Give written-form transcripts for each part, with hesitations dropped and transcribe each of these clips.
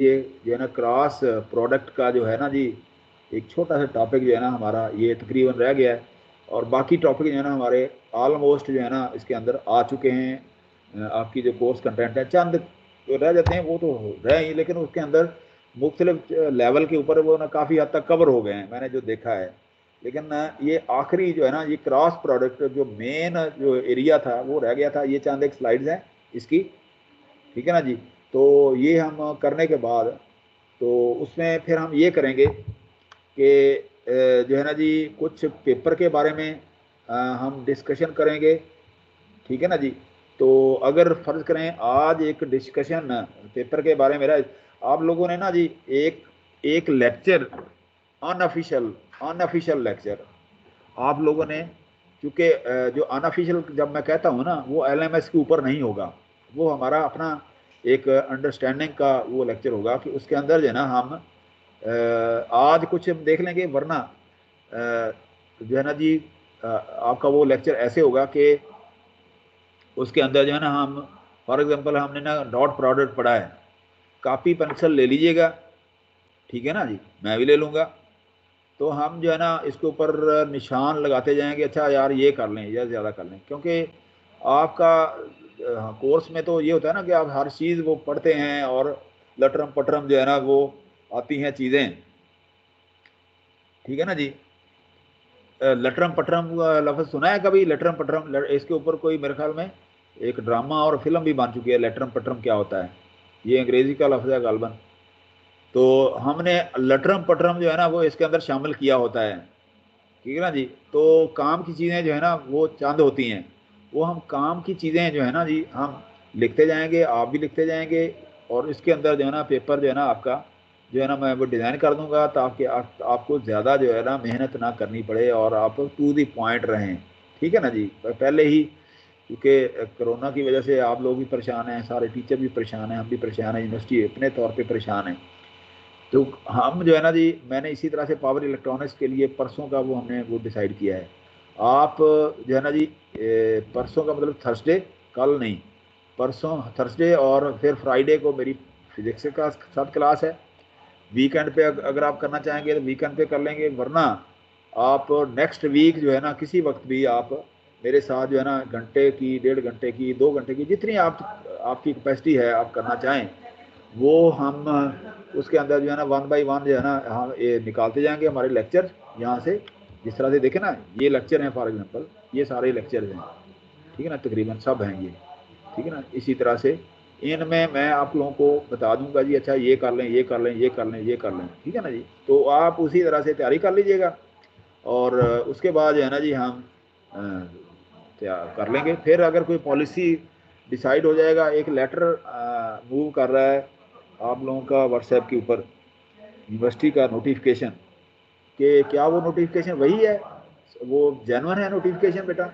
ये जो है ना क्रॉस प्रोडक्ट का जो है ना जी एक छोटा सा टॉपिक जो है ना हमारा ये तकरीबन रह गया है, और बाकी टॉपिक जो है ना हमारे ऑलमोस्ट जो है ना इसके अंदर आ चुके हैं। आपकी जो कोर्स कंटेंट है चंद जो रह जाते हैं वो तो रहे ही, लेकिन उसके अंदर मुख्तलिफ लेवल के ऊपर वो ना काफ़ी हद तक कवर हो गए हैं मैंने जो देखा है। लेकिन ये आखिरी जो है ना ये क्रॉस प्रोडक्ट जो मेन जो एरिया था वो रह गया था। ये चंद एक स्लाइड्स हैं इसकी, ठीक है ना जी। तो ये हम करने के बाद तो उसमें फिर हम ये करेंगे कि जो है ना जी कुछ पेपर के बारे में हम डिस्कशन करेंगे, ठीक है ना जी। तो अगर फर्ज करें आज एक डिस्कशन पेपर के बारे में रहा, आप लोगों ने ना जी एक एक लेक्चर अनऑफिशियल अनऑफिशियल लेक्चर आप लोगों ने, क्योंकि जो अनऑफिशियल जब मैं कहता हूँ ना वो एलएमएस के ऊपर नहीं होगा, वो हमारा अपना एक अंडरस्टैंडिंग का वो लेक्चर होगा कि उसके अंदर जो है ना हम आज कुछ हम देख लेंगे, वरना जो है ना जी आपका वो लेक्चर ऐसे होगा कि उसके अंदर जो है ना हम फॉर एग्जांपल हमने ना डॉट प्रोडक्ट पढ़ा है, कॉपी पेंसिल ले लीजिएगा, ठीक है ना जी, मैं भी ले लूँगा। तो हम जो है ना इसके ऊपर निशान लगाते जाएंगे, अच्छा यार ये कर लें या ज़्यादा कर लें, क्योंकि आपका कोर्स में तो ये होता है ना कि आप हर चीज़ वो पढ़ते हैं और लटरम पटरम जो है ना वो आती हैं चीज़ें, ठीक है ना जी। लटरम पटरम लफ्ज़ सुना है कभी? लटरम पटरम इसके ऊपर कोई मेरे ख्याल में एक ड्रामा और फिल्म भी बन चुकी है, लटरम पटरम क्या होता है, ये अंग्रेज़ी का लफ्ज़ है गालबन। तो हमने लटरम पटरम जो है ना वो इसके अंदर शामिल किया होता है, ठीक है ना जी। तो काम की चीज़ें जो है ना वो चंद होती हैं, वो हम काम की चीज़ें जो है ना जी हम लिखते जाएंगे, आप भी लिखते जाएंगे, और इसके अंदर जो है ना पेपर जो है ना आपका जो है ना मैं वो डिज़ाइन कर दूंगा ताकि आपको ज़्यादा जो है ना मेहनत ना करनी पड़े और आप टू दी पॉइंट रहें, ठीक है ना जी। पहले ही क्योंकि कोरोना की वजह से आप लोग भी परेशान हैं, सारे टीचर भी परेशान हैं, हम भी परेशान हैं, यूनिवर्सिटी अपने तौर पर परेशान है। तो हम जो है ना जी मैंने इसी तरह से पावर इलेक्ट्रॉनिक्स के लिए परसों का वो हमने वो डिसाइड किया है। आप जो है ना जी परसों का मतलब थर्सडे, कल नहीं, परसों थर्सडे, और फिर फ्राइडे को मेरी फिजिक्स का साथ क्लास है। वीकेंड पे अगर आप करना चाहेंगे तो वीकेंड पे कर लेंगे, वरना आप नेक्स्ट वीक जो है ना किसी वक्त भी आप मेरे साथ जो है ना घंटे की, 1.5 घंटे की, 2 घंटे की, जितनी आपकी कैपेसिटी है आप करना चाहें, वो हम उसके अंदर जो है ना वन बाई वन जो है ना हम ये निकालते जाएंगे हमारे लेक्चर यहाँ से। जिस तरह से देखें ना ये लेक्चर हैं फॉर एग्जांपल, ये सारे लेक्चर हैं, ठीक है ना, तकरीबन सब हैं ये, ठीक है ना। इसी तरह से इनमें मैं आप लोगों को बता दूंगा जी, अच्छा ये कर लें, ये कर लें, ये कर लें, ये कर लें, ठीक है ना जी। तो आप उसी तरह से तैयारी कर लीजिएगा, और उसके बाद जो है ना जी हम तैयार कर लेंगे। फिर अगर कोई पॉलिसी डिसाइड हो जाएगा, एक लेटर मूव कर रहा है आप लोगों का व्हाट्सएप के ऊपर यूनिवर्सिटी का नोटिफिकेशन, कि क्या वो नोटिफिकेशन वही है, वो जेन्युइन है नोटिफिकेशन बेटा,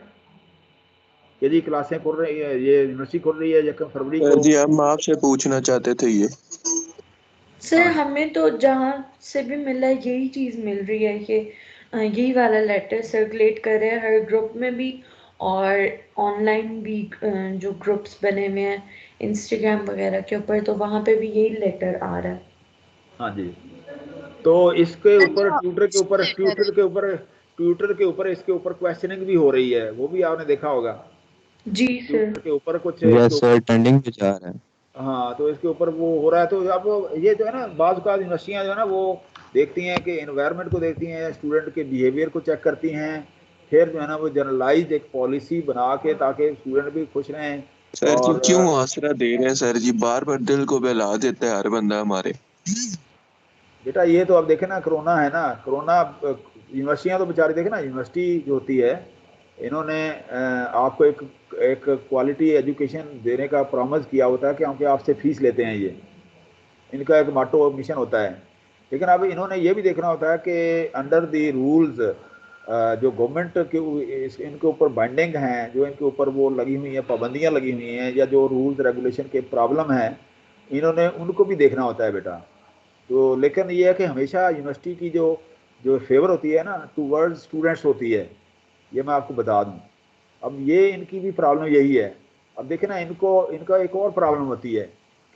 कि जी क्लासें खुल रही है, ये यूनिवर्सिटी खुल रही है 1 फरवरी सर को। जी हम आपसे पूछना चाहते थे ये। सर हाँ हमें तो जहाँ से भी मिला है यही चीज़ मिल रही है कि यही वाला लेटर सर्कुलेट कर रहे हैं हर ग्रुप में भी, और ऑनलाइन भी जो ग्रुप्स बने हुए हैं इंस्टाग्राम वगैरह के ऊपर, तो वहाँ पे भी यही लेटर आ रहा है। हाँ जी। तो इसके ऊपर अच्छा, ट्विटर के ऊपर इसके ऊपर क्वेश्चनिंग भी हो रही है, वो भी आपने देखा होगा, जी सर। ट्विटर के ऊपर कुछ इसके यस ऊपर। सर, ट्रेंडिंग पे जा रहा है। हाँ तो इसके ऊपर वो हो रहा है। तो अब ये जो है ना बाज़ का यूनिवर्सिटियाँ जो है ना वो देखती हैं कि इन्वायरमेंट को देखती हैं, स्टूडेंट के बिहेवियर को चेक करती हैं, फिर जो है ना वो जनरलाइज एक पॉलिसी बना के ताकि स्टूडेंट भी खुश रहें। सर जी और क्यों आसरा दे रहे हैं सर जी, बार बार दिल को बहला देता है हर बंदा हमारे। बेटा ये तो अब देखे ना कोरोना है ना, कोरोना यूनिवर्सिटियाँ तो बेचारी देखे ना, यूनिवर्सिटी जो होती है इन्होंने आपको एक एक क्वालिटी एजुकेशन देने का प्रॉमिस किया होता है कि क्योंकि आपसे फीस लेते हैं, ये इनका एक माटो मिशन होता है। लेकिन अब इन्होंने ये भी देखना होता है कि अंडर दी रूल्स जो गवर्नमेंट के इनके ऊपर बाइंडिंग हैं, जो इनके ऊपर वो लगी हुई हैं, पाबंदियां लगी हुई हैं, या जो रूल्स रेगुलेशन के प्रॉब्लम है, इन्होंने उनको भी देखना होता है बेटा। तो लेकिन ये है कि हमेशा यूनिवर्सिटी की जो जो फेवर होती है ना टूवर्ड्स स्टूडेंट्स होती है, ये मैं आपको बता दूं। अब ये इनकी भी प्रॉब्लम यही है। अब देखें ना इनका एक और प्रॉब्लम होती है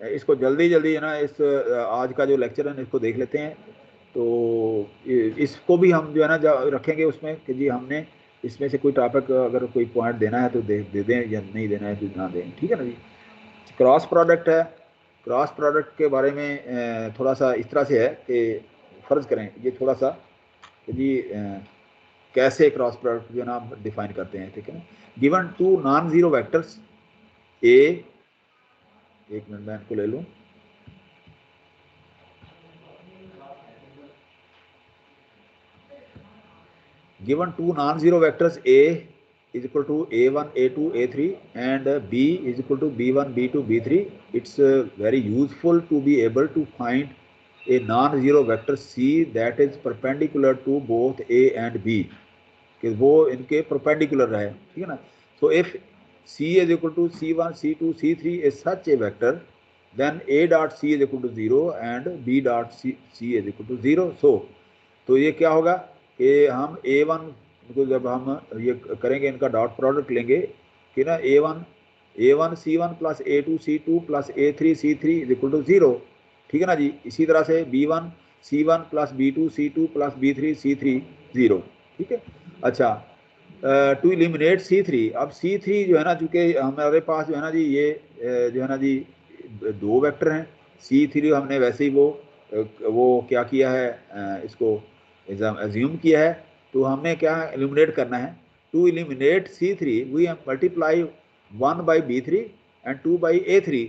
इसको जल्दी जल्दी है ना इस आज का जो लेक्चर है इसको देख लेते हैं। तो इसको भी हम जो है ना रखेंगे उसमें कि जी हमने इसमें से कोई टॉपिक अगर कोई पॉइंट देना है तो दे दें या नहीं देना है तो ना दें, ठीक है ना जी। क्रॉस प्रोडक्ट है, क्रॉस प्रोडक्ट के बारे में थोड़ा सा इस तरह से है कि फ़र्ज़ करें ये थोड़ा सा कि जी कैसे क्रॉस प्रोडक्ट जो है ना डिफाइन करते हैं, ठीक है ना। Given two non zero vectors A, एक मिनट मैं इनको ले लूँ, given two non-zero vectors A is equal to A1, A2, A3 and B is equal to B1, B2, B3, it's very useful to be able to find a non-zero vector C that is perpendicular to both A and B, कि वो इनके perpendicular रहे, ठीक है ना। So if C is equal to C1, C2, C3 is such a vector, then A dot C is equal to 0 and B dot C is equal to 0. So तो ये क्या होगा कि हम A1 को जब हम ये करेंगे इनका डॉट प्रोडक्ट लेंगे कि ना A1 C1 plus A2 C2 plus A3 C3 is equal to 0, ठीक है ना जी। इसी तरह से B1 C1 plus B2 C2 plus B3 C3 0, ठीक है। अच्छा, टू एलिमिनेट C3, अब C3 जो है ना चूँकि हमारे पास जो है ना जी ये जो है ना जी दो वेक्टर हैं, C3 हमने वैसे ही वो क्या किया है इसको एज्यूम किया है, तो हमें क्या एलिमिनेट करना है। To eliminate C3 we multiply 1 by B3 and 2 by A3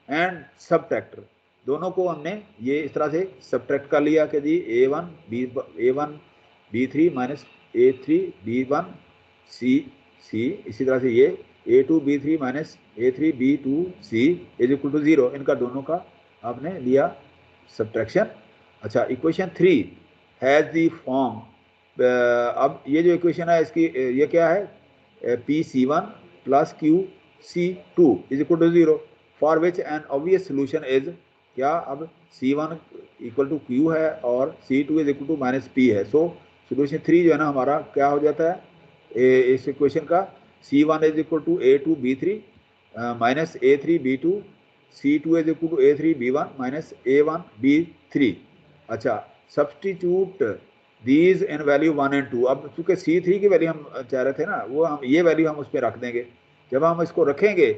and subtractor, दोनों को हमने ये इस तरह से सबट्रैक्ट कर लिया कि जी A1 B3 minus A3 B1 C, इसी तरह से ये A2 B3 minus A3 B2 C is equal to 0, इनका दोनों का आपने लिया सबट्रैक्शन। अच्छा, इक्वेशन 3 हैज़ दी फॉर्म, अब ये जो इक्वेशन है इसकी ये क्या है, PC1 plus QC2 is equal to 0 for which an obvious solution is क्या, अब C1 इक्वल टू Q है और C2 is equal to minus P है। सो सोल्यूशन 3 जो है ना हमारा क्या हो जाता है इस इक्वेशन का, C1 is equal to A2 B3 minus A3 B2, C2 is equal to A3 B1 minus A1 B3। अच्छा, substitute these in value 1 and 2, अब चूँकि C3 की वैल्यू हम चाह रहे थे ना, वो हम ये वैल्यू हम उस पर रख देंगे। जब हम इसको रखेंगे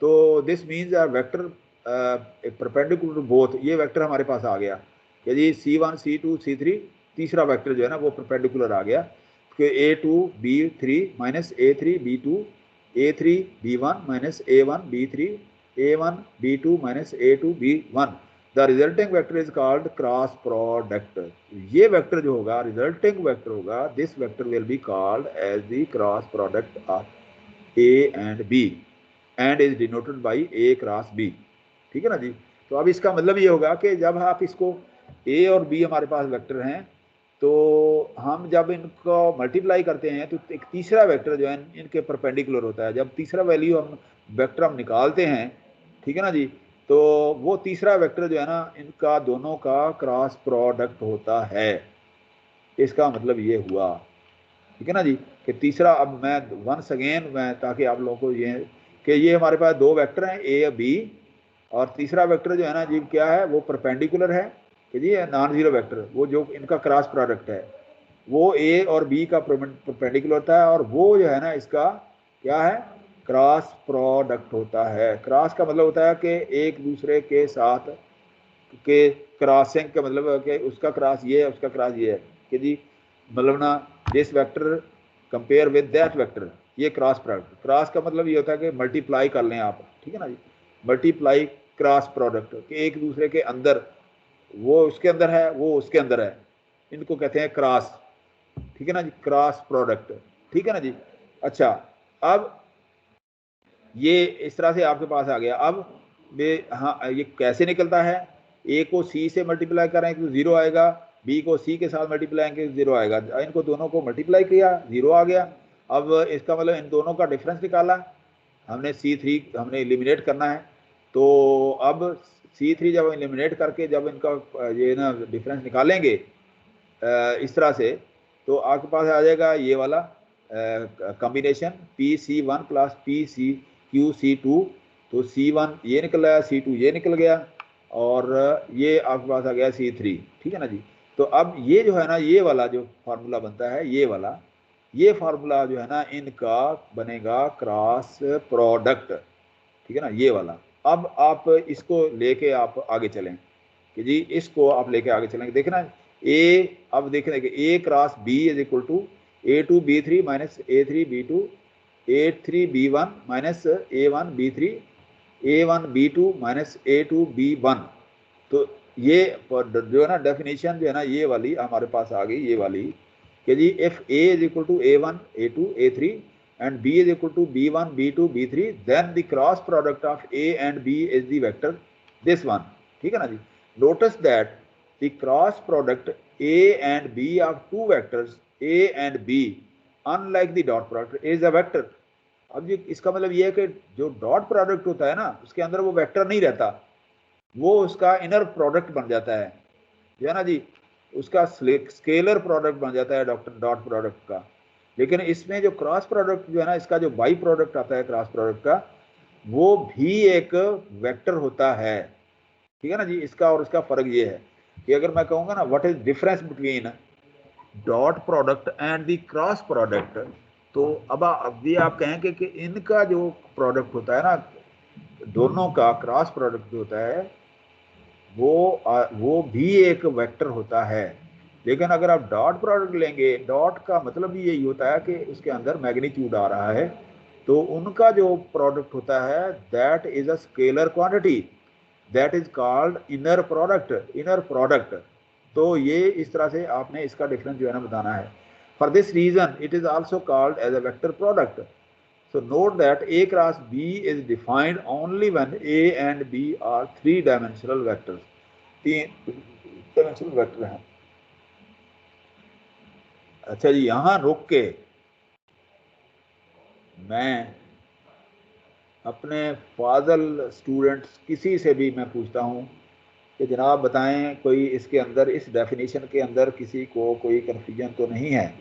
तो this means R vector perpendicular to both, ये वेक्टर हमारे पास आ गया। यदि C1 C2 C3 तीसरा वेक्टर जो है ना वो परपेंडिकुलर आ गया कि A2 B3 minus A3 B2 A3 B1 minus A1 B3 A1 B2 minus A2 B1, the resulting vector is called cross product. ये वेक्टर जो होगा रिजल्टिंग वेक्टर होगा, this vector will be called as the cross product of A and B and is denoted by A cross B, ठीक है ना जी। तो अब इसका मतलब ये होगा कि जब आप इसको A और B हमारे पास वेक्टर हैं, तो हम जब इनको मल्टीप्लाई करते हैं तो एक तीसरा वेक्टर जो है इनके परपेंडिकुलर होता है। जब तीसरा वैल्यू हम वेक्टर हम निकालते हैं, ठीक है ना जी, तो वो तीसरा वेक्टर जो है ना इनका दोनों का क्रॉस प्रोडक्ट होता है। इसका मतलब ये हुआ, ठीक है ना जी, कि तीसरा, अब मैं वंस अगेन मैं ताकि आप लोगों को ये कि ये हमारे पास दो वेक्टर हैं A और B, और तीसरा वेक्टर जो है ना जी क्या है, वो परपेंडिकुलर है कि जी नॉन जीरो वेक्टर, वो जो इनका क्रॉस प्रोडक्ट है वो A और B का परपेंडिकुलर होता है, और वो जो है ना इसका क्या है, क्रॉस प्रोडक्ट होता है। क्रॉस का मतलब होता है कि एक दूसरे के साथ के क्रॉसिंग का मतलब है कि उसका क्रॉस ये है उसका क्रॉस ये है कि जी मतलब ना this vector compare with that vector, ये क्रॉस प्रोडक्ट। क्रॉस का मतलब ये होता है कि मल्टीप्लाई कर लें आप, ठीक है ना जी, मल्टीप्लाई क्रॉस प्रोडक्ट कि एक दूसरे के अंदर, वो उसके अंदर है वो उसके अंदर है, इनको कहते हैं क्रॉस, ठीक है ना जी, क्रॉस प्रोडक्ट, ठीक है ना जी। अच्छा, अब ये इस तरह से आपके पास आ गया। अब हाँ, ये कैसे निकलता है, A को C से मल्टीप्लाई करें तो 0 आएगा, B को C के साथ मल्टीप्लाई करेंगे 0 आएगा, इनको दोनों को मल्टीप्लाई किया 0 आ गया। अब इसका मतलब इन दोनों का डिफरेंस निकाला हमने, C3 हमने एलिमिनेट करना है, तो अब C3 जब एलिमिनेट करके जब इनका ये ना डिफरेंस निकालेंगे इस तरह से, तो आपके पास आ जाएगा ये वाला कॉम्बिनेशन PC1 प्लस PCQC2, तो C1 ये निकल आया, C2 ये निकल गया, और ये आपके पास आ गया C3, ठीक है ना जी। तो अब ये जो है ना, ये वाला जो फार्मूला बनता है, ये वाला, ये फार्मूला जो है ना, इनका बनेगा क्रॉस प्रोडक्ट, ठीक है ना, ये वाला। अब आप इसको लेके आप आगे चलें कि जी इसको आप लेके आगे चलेंगे, देखना ए, अब देखने कि A cross B is equal to A2B3 minus A3B2 A3B1 minus A1B3 A1B2 minus A2B1। तो ये जो है ना डेफिनेशन जो है ना, ये वाली हमारे पास आ गई, ये वाली कि जी if A is equal to A1 A2 A3 and B is equal to B1 B2 B3 then the cross product of A and B is the vector this one, ठीक है ना जी। Notice that the cross product A and B of two vectors A and B unlike the dot product is a vector। अब ये इसका मतलब ये है कि जो डॉट प्रोडक्ट होता है ना, उसके अंदर वो वेक्टर नहीं रहता, वो उसका इनर प्रोडक्ट बन जाता है, जो है ना जी, उसका स्केलर प्रोडक्ट बन जाता है डॉट प्रोडक्ट का। लेकिन इसमें जो क्रॉस प्रोडक्ट जो है ना, इसका जो बाई प्रोडक्ट आता है क्रॉस प्रोडक्ट का, वो भी एक वेक्टर होता है, ठीक है ना जी। इसका और इसका फर्क ये है कि अगर मैं कहूँगा ना what is difference between dot product and the cross product, तो अब ये आप कहेंगे कि इनका जो प्रोडक्ट होता है ना, दोनों का क्रॉस प्रोडक्ट जो होता है वो भी एक वेक्टर होता है। लेकिन अगर आप डॉट प्रोडक्ट लेंगे, डॉट का मतलब भी यही होता है कि उसके अंदर मैग्नीट्यूड आ रहा है, तो उनका जो प्रोडक्ट होता है that is a scalar quantity, that is called inner product. तो ये इस तरह से आपने इसका डिफरेंस जो है ना बताना है। For this reason it is also called as a vector product. So note that A cross B is defined only when A and B are three-dimensional vectors. तीन डायमेंशनल वेक्टर हैं। अच्छा जी, यहाँ रुक के मैं अपने फाजल स्टूडेंट्स किसी से भी मैं पूछता हूँ कि जनाब बताएं कोई इसके अंदर, इस डेफिनेशन के अंदर किसी को कोई कन्फ्यूजन तो नहीं है।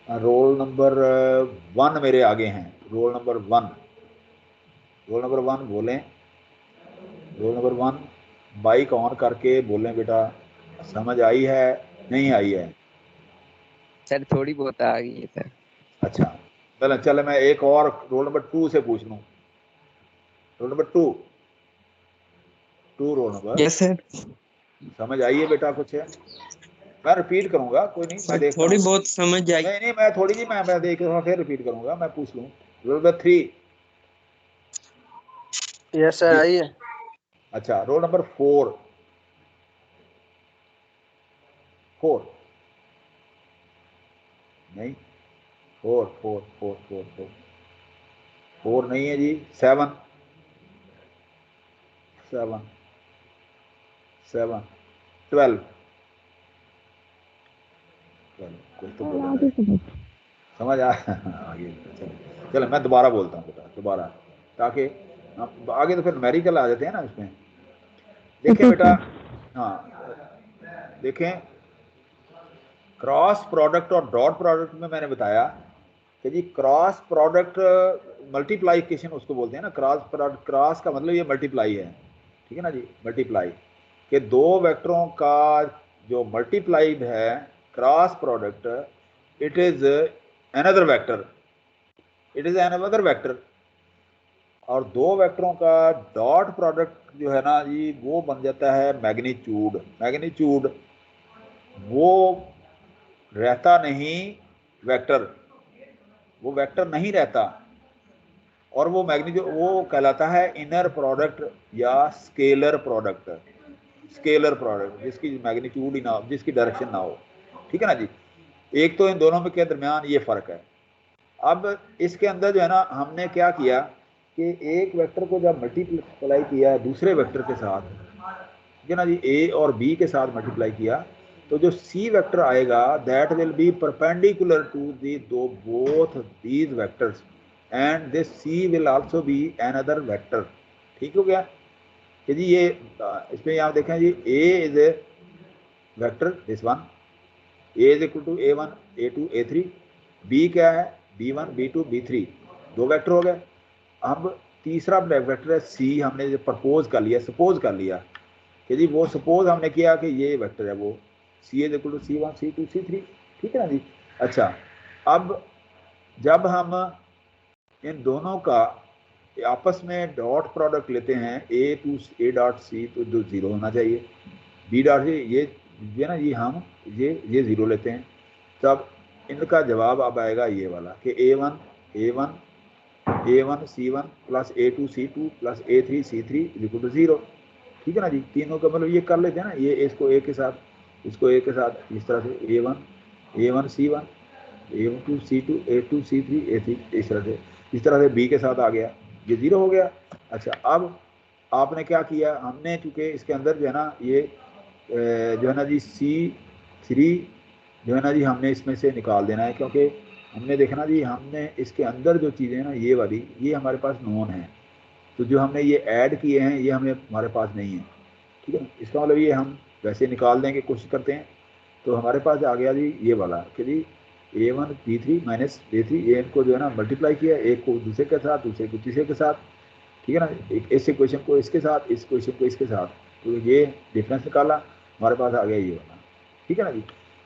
रोल नंबर 1 मेरे आगे हैं, रोल नंबर 1 बोलें, रोल नंबर 1 बाइक ऑन करके बोलें बेटा, समझ आई है नहीं आई है? सर थोड़ी बहुत आ गई है सर। अच्छा चले मैं एक और रोल नंबर 2 से पूछ लूँ। Roll number 2 roll number, yes sir. समझ आई है बेटा कुछ है? मैं रिपीट करूंगा, कोई नहीं, मैं देखता थोड़ी हूँ। बहुत समझ आई। नहीं मैं थोड़ी जी मैं देख रहा हूँ, फिर रिपीट करूंगा, मैं पूछ लूँ। Roll number 3। Yes sir I है। अच्छा रोल नंबर 4 नहीं, 4 नहीं है जी। 7 12 कुछ तो बोला है, समझ आ आगे। चलो मैं दोबारा बोलता हूँ बेटा, दोबारा, ताकि आगे तो फिर न्यूमेरिकल आ जाते हैं ना इसमें। देखें बेटा, हाँ देखें, क्रॉस प्रोडक्ट और डॉट प्रोडक्ट में मैंने बताया कि जी क्रॉस प्रोडक्ट मल्टीप्लाइकेशन उसको बोलते हैं ना, क्रॉस प्रोडक्ट, क्रॉस का मतलब ये मल्टीप्लाई है, ठीक है ना जी, मल्टीप्लाई के दो वेक्टरों का जो मल्टीप्लाइड है cross product, it is another vector, और दो वेक्टरों का डॉट प्रोडक्ट जो है ना जी, वो बन जाता है मैग्नीट्यूड वो रहता नहीं वेक्टर, वो वेक्टर नहीं रहता, और वो मैग्नीट्यूड वो कहलाता है इनर प्रोडक्ट या स्केलर प्रोडक्ट, जिसकी मैग्नीट्यूड ही ना, जिसकी डायरेक्शन ना हो, ठीक है ना जी। एक तो इन दोनों में के दरमियान ये फर्क है। अब इसके अंदर जो है ना, हमने क्या किया कि एक वेक्टर को जब मल्टीप्लाई किया दूसरे वेक्टर के साथ, ठीक है ना जी, ए और बी के साथ मल्टीप्लाई किया, तो जो सी वेक्टर आएगा that will be perpendicular to the दो both these vectors, and this C will also be another vector. ठीक हो गया कि जी ये इसमें यहाँ देखें जी, A is a vector this one, A is equal to A1 A2 A3, B क्या है B1 B2 B3, दो वेक्टर हो गए। अब तीसरा वेक्टर है सी, हमने जो प्रपोज कर लिया, सपोज कर लिया कि जी वो सपोज हमने किया कि ये वेक्टर है वो सी is equal to C1 C2 C3, ठीक है ना जी। अच्छा, अब जब हम इन दोनों का आपस में डॉट प्रोडक्ट लेते हैं A डॉट C तो 0 होना चाहिए, B डॉट ये ना जी हम ये 0 लेते हैं, तब इनका जवाब अब आएगा ये वाला कि A1 C1 plus A2 C2 plus A3 C3 equal to 0, ठीक है ना जी। तीनों का मतलब ये कर लेते हैं ना, ये इसको A के साथ, इसको A के साथ, इस तरह से A1 C1 A2 C2 A2 C3 A3, इस तरह से B के साथ आ गया, ये 0 हो गया। अच्छा, अब आपने क्या किया, हमने चूँकि इसके अंदर जो है ना ये जो है ना जी C3 जो है ना जी हमने इसमें से निकाल देना है, क्योंकि हमने देखना जी हमने इसके अंदर जो चीज़ें हैं ना ये वाली ये हमारे पास नोन है, तो जो हमने ये ऐड किए हैं ये हमें हमारे पास नहीं है, ठीक है। इसका मतलब ये हम वैसे निकाल देंगे, कोशिश करते हैं, तो हमारे पास आ गया जी ये वाला कि जी A1 B3 माइनस A3, ये इनको जो है ना मल्टीप्लाई किया, एक को दूसरे के साथ, दूसरे को तीसरे के साथ, ठीक है ना, एक इस इक्वेशन को इसके साथ, इस इक्वेशन को इसके साथ, तो ये डिफरेंस निकाला, हमारे पास आ गया ये वाला, ठीक है ना जी।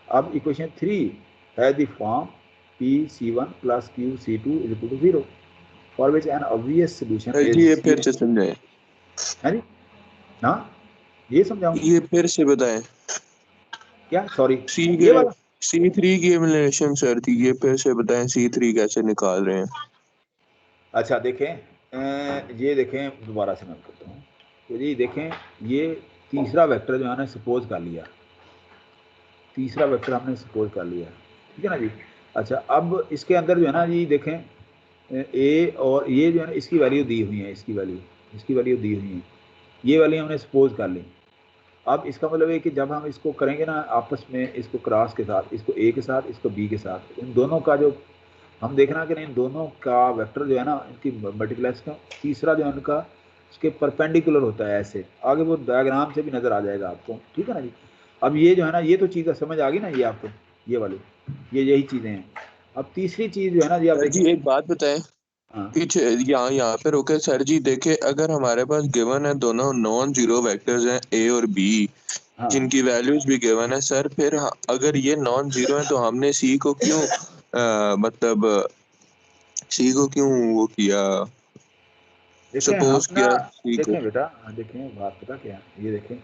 अब इक्वेशन 3 है the form PC1 plus QC2 is equal to 0 for which an obvious solution is, ये फिर से समझाएं। है जी, हाँ ये समझाऊं, ये फिर से बताएं। क्या सॉरी सी ये के वाला, C3 की एलिमिनेशन सर थी, ये फिर से बताएं C3 कैसे निकाल रहे हैं। अच्छा देखें, ये देखें दोबारा से मैं करता हूँ, तो जी देखें ये तीसरा वेक्टर जो है ना सपोज कर लिया, तीसरा वेक्टर हमने सपोज कर लिया, ठीक है ना जी। अच्छा, अब इसके अंदर जो है ना जी देखें ए और ये जो है ना इसकी वैल्यू दी हुई है, इसकी वैल्यू दी हुई है, ये वाली हमने सपोज कर ली। अब इसका मतलब है कि जब हम इसको करेंगे ना आपस में, इसको क्रॉस के साथ, इसको ए के साथ, इसको बी के साथ, इन दोनों का जो हम देखना कि इन दोनों का वेक्टर जो है ना इनकी मल्टीप्लेक्स का तीसरा जो है उनका उसके परपेंडिकुलर होता है, ऐसे आगे वो डायग्राम से भी नज़र आ जाएगा आपको, ठीक है ना जी। अब ये जो है ना ये तो चीज़ समझ आ गई ना, ये आपको ये वाली ये यही चीज़ें हैं। अब तीसरी चीज़ जो है ना जी आप सर जी देखें, एक बात बताएं, हाँ पीछे यहाँ पे रोके सर जी। देखे अगर हमारे पास गिवन है दोनों नॉन जीरो वेक्टर्स हैं A और B, हाँ जिनकी वैल्यूज भी गिवन है सर, फिर अगर ये नॉन जीरो है तो हमने C को क्यों मतलब C को क्यों वो किया, देखें हम सपोज ना, किया C को। देखें बेटा, हाँ देखें बात पता क्या, ये देखें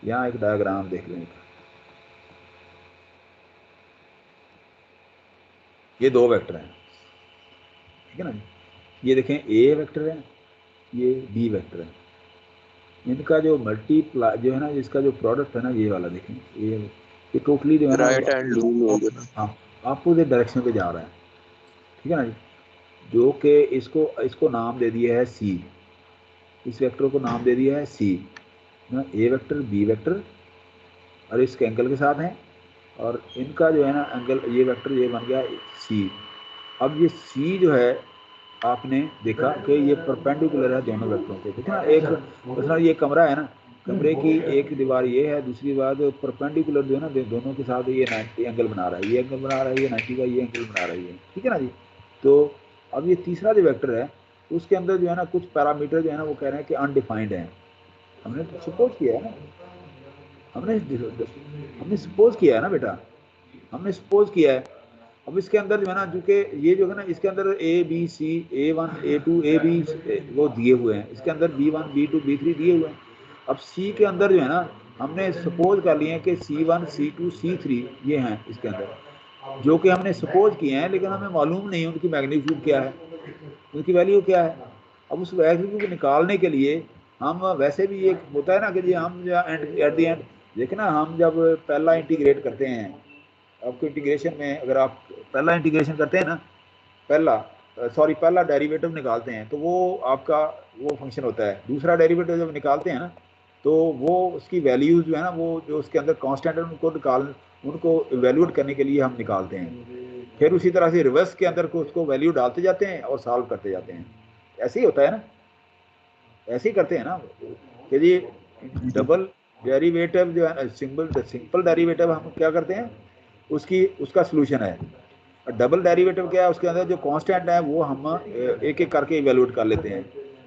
यहाँ एक डायग्राम देख लें, ये दो वेक्टर हैं, ठीक है ना, ये देखें A वेक्टर है, ये B वेक्टर है, इनका जो मल्टीप्लाई जो है ना इसका जो प्रोडक्ट है ना ये वाला देखें, ये टोटली जो है ना राइट हैंड रूल हो गया। हाँ अपोजिट डायरेक्शन पे जा रहा है, ठीक है ना जी, जो कि इसको नाम दे दिया है C, इस वेक्टर को नाम दे दिया है C ना, A वेक्टर B वेक्टर और इसके एंगल के साथ हैं, और इनका जो है ना एंगल ये वेक्टर ये बन गया C। अब ये C जो है आपने देखा कि ये परपेंडिकुलर है दोनों वेक्टरों के, ठीक है ना। एक मतलब ये कमरा है ना, कमरे की एक दीवार ये है, दूसरी दीवार परपेंडिकुलर जो है ना दोनों के साथ ये 90 एंगल बना रहा है, ये एंगल बना रहा है, ये 90 का ये एंगल बना रही है, ठीक है ना जी। तो अब ये तीसरा जो वेक्टर है उसके अंदर जो है ना कुछ पैरामीटर जो है ना वो कह रहे हैं कि अनडिफाइंड है, हमने तो सपोज किया है ना, हमने सपोज किया है ना बेटा, हमने सपोज किया है। अब इसके अंदर जो है ना चूँकि ये जो है ना इसके अंदर ABC A1 A2 AB वो दिए हुए हैं, इसके अंदर B1 B2 B3 दिए हुए हैं। अब C के अंदर जो है ना हमने सपोज कर लिए हैं कि C1 C2 C3 ये हैं इसके अंदर, जो कि हमने सपोज किए हैं, लेकिन हमें मालूम नहीं उनकी मैग्नीट्यूड क्या है, उनकी वैल्यू क्या है। अब उस वैल्यू को निकालने के लिए हम वैसे भी एक होता है ना कि जी हम एट द एंड देखना, हम जब पहला इंटीग्रेट करते हैं, आपको इंटीग्रेशन में अगर आप पहला इंटीग्रेशन करते हैं ना, पहला डेरिवेटिव निकालते हैं तो वो आपका वो फंक्शन होता है, दूसरा डेरिवेटिव जब निकालते हैं ना तो वो उसकी वैल्यूज जो है ना वो जो उसके अंदर कांस्टेंट है उनको इवेल्यूएट करने के लिए हम निकालते हैं, फिर उसी तरह से रिवर्स के अंदर को उसको वैल्यू डालते जाते हैं और सॉल्व करते जाते हैं। ऐसे ही होता है ना, ऐसे ही करते हैं ना कि जी डबल डेरिवेटिव जो है ना, सिंपल डेरिवेटिव हम क्या करते हैं उसका सोल्यूशन है, डबल डेरिवेटिव क्या है उसके अंदर जो कांस्टेंट है वो हम एक एक करके इवेल्यूएट कर लेते हैं,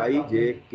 IJK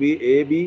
B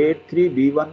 A3 B1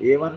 A1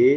A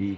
B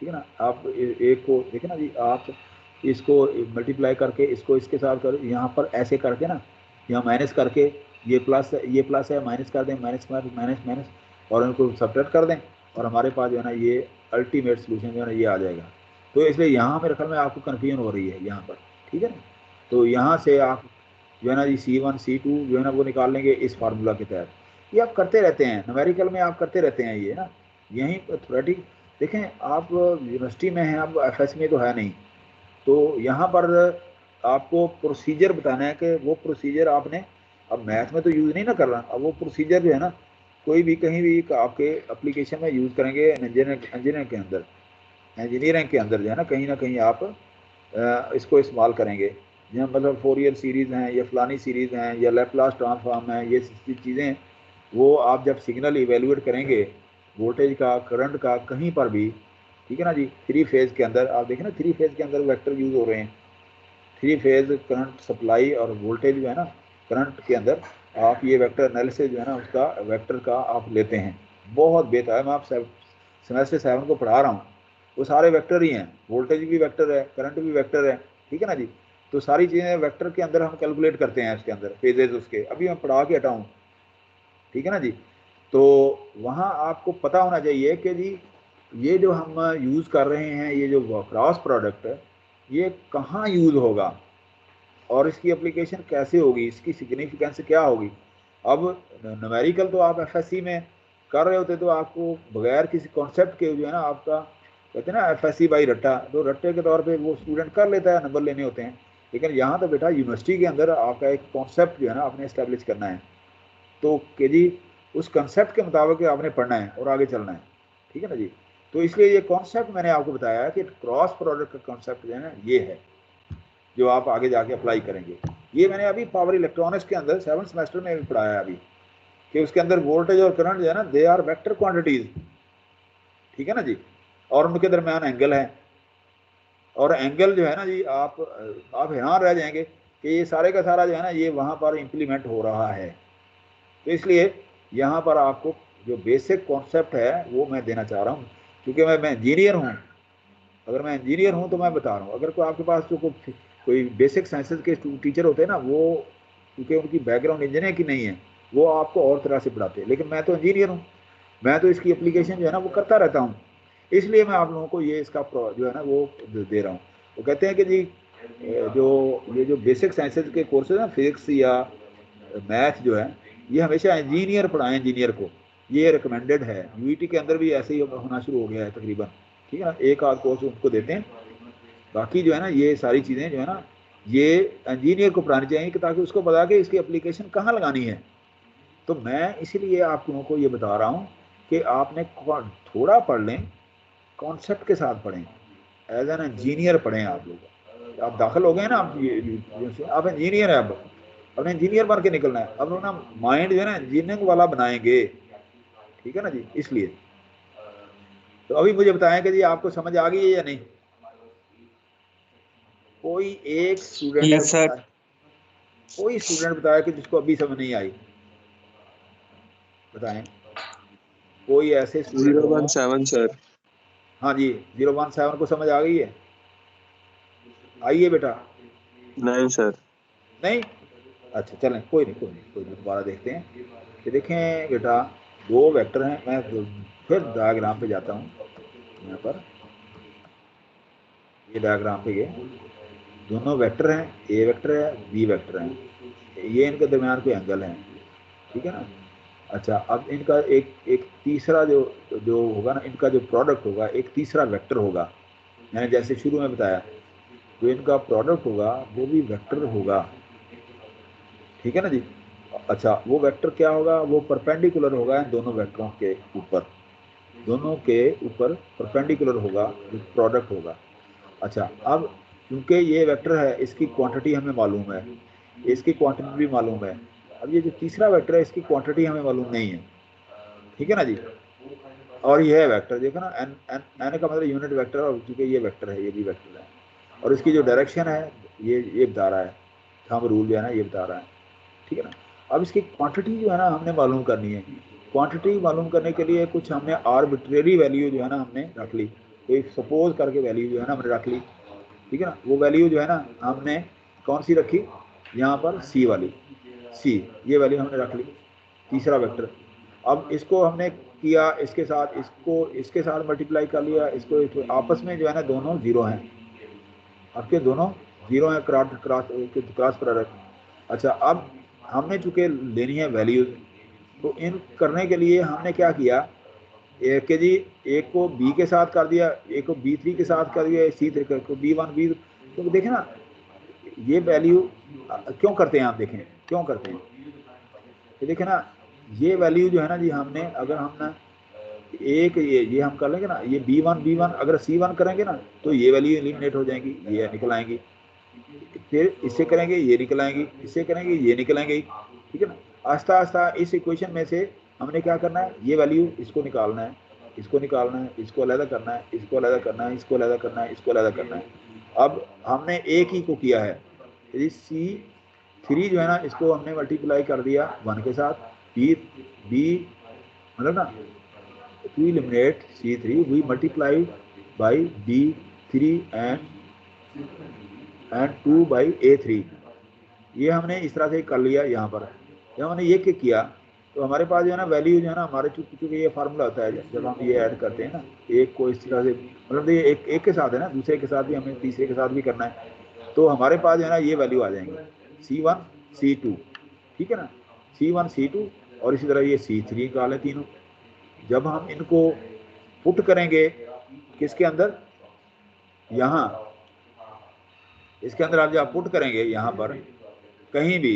ठीक है ना। आप एक को देखें ना जी, आप इसको मल्टीप्लाई करके इसको इसके साथ कर, यहाँ पर ऐसे करके ना, यहाँ माइनस करके ये प्लस है माइनस कर दें, माइनस माइनस माइनस माइनस, और उनको सब्ट्रैक्ट कर दें, और हमारे पास जो है ना ये अल्टीमेट सोल्यूशन जो है ना ये आ जाएगा। तो इसलिए यहाँ मेरे ख्याल में आपको कन्फ्यूजन हो रही है यहाँ पर, ठीक है ना। तो यहाँ से आप जो है ना जी C1 C2 जो है ना वो निकाल लेंगे इस फार्मूला के तहत। ये आप करते रहते हैं, न्यूमेरिकल में आप करते रहते हैं ये ना, यहीं थ्योरेटिक देखें आप यूनिवर्सिटी में हैं, आप FS में तो है नहीं, तो यहाँ पर आपको प्रोसीजर बताना है कि वो प्रोसीजर आपने अब मैथ में तो यूज़ नहीं ना करना, अब वो प्रोसीजर जो है ना कोई भी कहीं भी आपके एप्लीकेशन में यूज़ करेंगे इंजीनियरिंग के अंदर जो है ना कहीं आप इसको इस्तेमाल करेंगे। जहाँ मतलब फोरियर सीरीज़ हैं या फलानी सीरीज़ हैं या लैप्लास ट्रांसफॉर्म है, ये चीज़ें वो आप जब सिग्नल इवेलुएट करेंगे वोल्टेज का, करंट का, कहीं पर भी, ठीक है ना जी। 3 फेज़ के अंदर आप देखें ना, 3 फेज़ के अंदर वेक्टर यूज़ हो रहे हैं, 3 फेज़ करंट सप्लाई और वोल्टेज जो है ना करंट के अंदर आप ये वेक्टर एनालिसिस जो है ना उसका वेक्टर का आप लेते हैं। बहुत बेहतर, मैं आप सेमेस्टर 7 को पढ़ा रहा हूँ, वो सारे वेक्टर ही हैं, वोल्टेज भी वेक्टर है, करंट भी वेक्टर है, ठीक है ना जी। तो सारी चीज़ें वेक्टर के अंदर हम कैलकुलेट करते हैं, इसके अंदर फेजेज उसके अभी मैं पढ़ा के हटाऊँ, ठीक है ना जी। तो वहाँ आपको पता होना चाहिए कि जी ये जो हम यूज़ कर रहे हैं, ये जो क्रॉस प्रोडक्ट है, ये कहाँ यूज़ होगा और इसकी एप्लीकेशन कैसे होगी, इसकी सिग्निफिकेंस क्या होगी। अब न्यूमेरिकल तो आप FSC में कर रहे होते तो आपको बगैर किसी कॉन्सेप्ट के जो है ना आपका कहते हैं ना FSC बाई रट्टा, तो रट्टे के तौर पे वो स्टूडेंट कर लेता है, नंबर लेने होते हैं। लेकिन यहाँ तो बेटा यूनिवर्सिटी के अंदर आपका एक कॉन्सेप्ट जो है ना आपने इस्टेब्लिश करना है, तो कि जी उस कंसेप्ट के मुताबिक आपने पढ़ना है और आगे चलना है, ठीक है ना जी। तो इसलिए ये कॉन्सेप्ट मैंने आपको बताया है कि क्रॉस प्रोडक्ट का कॉन्सेप्ट जो है ना ये है जो आप आगे जाके अप्लाई करेंगे। ये मैंने अभी पावर इलेक्ट्रॉनिक्स के अंदर 7th सेमेस्टर में भी पढ़ाया है अभी, कि उसके अंदर वोल्टेज और करंट जो है ना दे आर वेक्टर क्वांटिटीज, ठीक है ना जी, और उनके दरमियान एंगल है, और एंगल जो है ना जी आप हैरान रह जाएंगे कि ये सारे का सारा जो है ना ये वहाँ पर इम्प्लीमेंट हो रहा है। तो इसलिए यहाँ पर आपको जो बेसिक कॉन्सेप्ट है वो मैं देना चाह रहा हूँ, क्योंकि मैं इंजीनियर हूँ। अगर मैं इंजीनियर हूँ तो मैं बता रहा हूँ, अगर कोई आपके पास जो कोई बेसिक साइंसेज के टीचर होते हैं ना, वो क्योंकि उनकी बैकग्राउंड इंजीनियर की नहीं है, वो आपको और तरह से पढ़ाते हैं, लेकिन मैं तो इंजीनियर हूँ, मैं तो इसकी एप्लीकेशन जो है ना वो करता रहता हूँ, इसलिए मैं आप लोगों को ये इसका जो है ना वो दे रहा हूँ। वो कहते हैं कि जी ये जो बेसिक साइंसेज के कोर्सेज हैं, फिजिक्स या मैथ जो है, ये हमेशा इंजीनियर पढ़ाएं इंजीनियर को, ये रिकमेंडेड है। यूईटी के अंदर भी ऐसे ही होना शुरू हो गया है तकरीबन, ठीक है ना, एक आध कोर्स उनको देते हैं। बाकी जो है ना ये सारी चीज़ें जो है ना ये इंजीनियर को पढ़ानी चाहिए कि ताकि उसको बता के इसकी एप्लीकेशन कहाँ लगानी है। तो मैं इसीलिए आप लोगों को ये बता रहा हूँ कि आपने थोड़ा पढ़ लें, कॉन्सेप्ट के साथ पढ़ें, एज एन इंजीनियर पढ़ें। आप लोग आप दाखिल हो गए ना, आप इंजीनियर हैं, अब अपने इंजीनियर बन के निकलना है। अब ना माइंड जो है ना इंजीनियरिंग वाला बनाएंगे, ठीक है ना जी। इसलिए तो अभी मुझे बताएं कि जी आपको समझ आ गई है या नहीं। कोई एक स्टूडेंट यस सर। कोई स्टूडेंट बताया कि जिसको अभी समझ नहीं आई, बताएं कोई ऐसे स्टूडेंट हो। 017 सर। हाँ जी 017 को समझ आ गई है, आइए बेटा। नहीं सर। नहीं, अच्छा चलें, कोई नहीं, दोबारा देखते हैं कि देखें बेटा 2 वेक्टर हैं। मैं फिर डायग्राम पे जाता हूँ, यहाँ पर ये डायग्राम पे गए, दोनों वेक्टर हैं, ए वेक्टर है, बी वेक्टर है, ये इनके दरमियान कोई एंगल है, ठीक है ना। अच्छा अब इनका एक तीसरा जो होगा ना, इनका जो प्रोडक्ट होगा एक तीसरा वेक्टर होगा। मैंने जैसे शुरू में बताया, जो इनका प्रोडक्ट होगा वो भी वेक्टर होगा, ठीक है ना जी। अच्छा वो वेक्टर क्या होगा, वो परपेंडिकुलर होगा इन दोनों वेक्टरों के ऊपर, दोनों के ऊपर परपेंडिकुलर होगा जो प्रोडक्ट होगा। अच्छा अब क्योंकि ये वेक्टर है, इसकी क्वांटिटी हमें मालूम है, इसकी क्वांटिटी भी मालूम है। अब ये जो तीसरा वेक्टर है इसकी क्वांटिटी हमें मालूम नहीं है, ठीक है ना जी। और ये है वेक्टर, देखो ना एन एन एन का मतलब यूनिट वेक्टर, और क्योंकि ये वेक्टर है ये भी वेक्टर है, और इसकी जो डायरेक्शन है ये बता रहा है, थंब रूल जो है ना ये बता रहा है, ठीक है ना। अब इसकी क्वांटिटी जो है ना हमने मालूम करनी है। क्वांटिटी मालूम करने के लिए कुछ हमने आर्बिट्रेरी वैल्यू जो है ना हमने रख ली। कोई सपोज करके वैल्यू जो है ना हमने रख ली, ठीक है ना। वो वैल्यू जो है ना हमने कौन सी रखी, यहाँ पर सी वाली, सी ये वैल्यू हमने रख ली, तीसरा वेक्टर। अब इसको हमने किया इसके साथ, इसको इसके साथ मल्टीप्लाई कर लिया, इसको आपस में जो है ना दोनों जीरो हैं, आपके दोनों जीरो हैं, क्रॉस प्रोडक्ट। अच्छा, अब हमने चूंकि लेनी है वैल्यूज, तो इन करने के लिए हमने क्या किया, एक के जी एक को बी के साथ कर दिया, एक को B3 के साथ कर दिया, C3 को B1 B, तो देखें ना ये वैल्यू क्यों करते हैं आप, देखें क्यों करते हैं, ये देखें ना ये वैल्यू जो है ना जी, हमने अगर हम ना एक ये हम कर लेंगे ना, ये B1 अगर C1 करेंगे ना तो ये वैल्यू एलिमिनेट हो जाएंगी, ये निकल आएंगी, फिर इससे करेंगे ये निकल आएंगी, इससे करेंगे ये निकल आएंगी, ठीक है ना। आस्ता आस्ता इस इक्वेशन में से हमने क्या करना है, ये वैल्यू इसको निकालना है, इसको निकालना है, इसको अलग करना है, इसको अलग करना है, इसको अलग करना है, इसको अलग करना है। अब हमने एक ही को किया है, यदि C3 जो है ना इसको हमने मल्टीप्लाई कर दिया 1 के साथ, B मतलब ना to eliminate C3 we multiply by B3 and 2 by A3, ये हमने इस तरह से कर लिया। यहाँ पर जब हमने ये किया तो हमारे पास जो है ना वैल्यू जो है ना हमारे, चूंकि ये फार्मूला होता है जब हम ये ऐड करते हैं ना, एक को इस तरह से मतलब ये एक के साथ है ना, दूसरे के साथ भी हमें तीसरे के साथ भी करना है, तो हमारे पास जो है ना ये वैल्यू आ जाएंगे C1 C2, ठीक है ना, C1 C2 और इसी तरह ये C3 निकाले तीनों। जब हम इनको पुट करेंगे किसके अंदर, यहाँ इसके अंदर आप जब पुट करेंगे यहाँ पर कहीं भी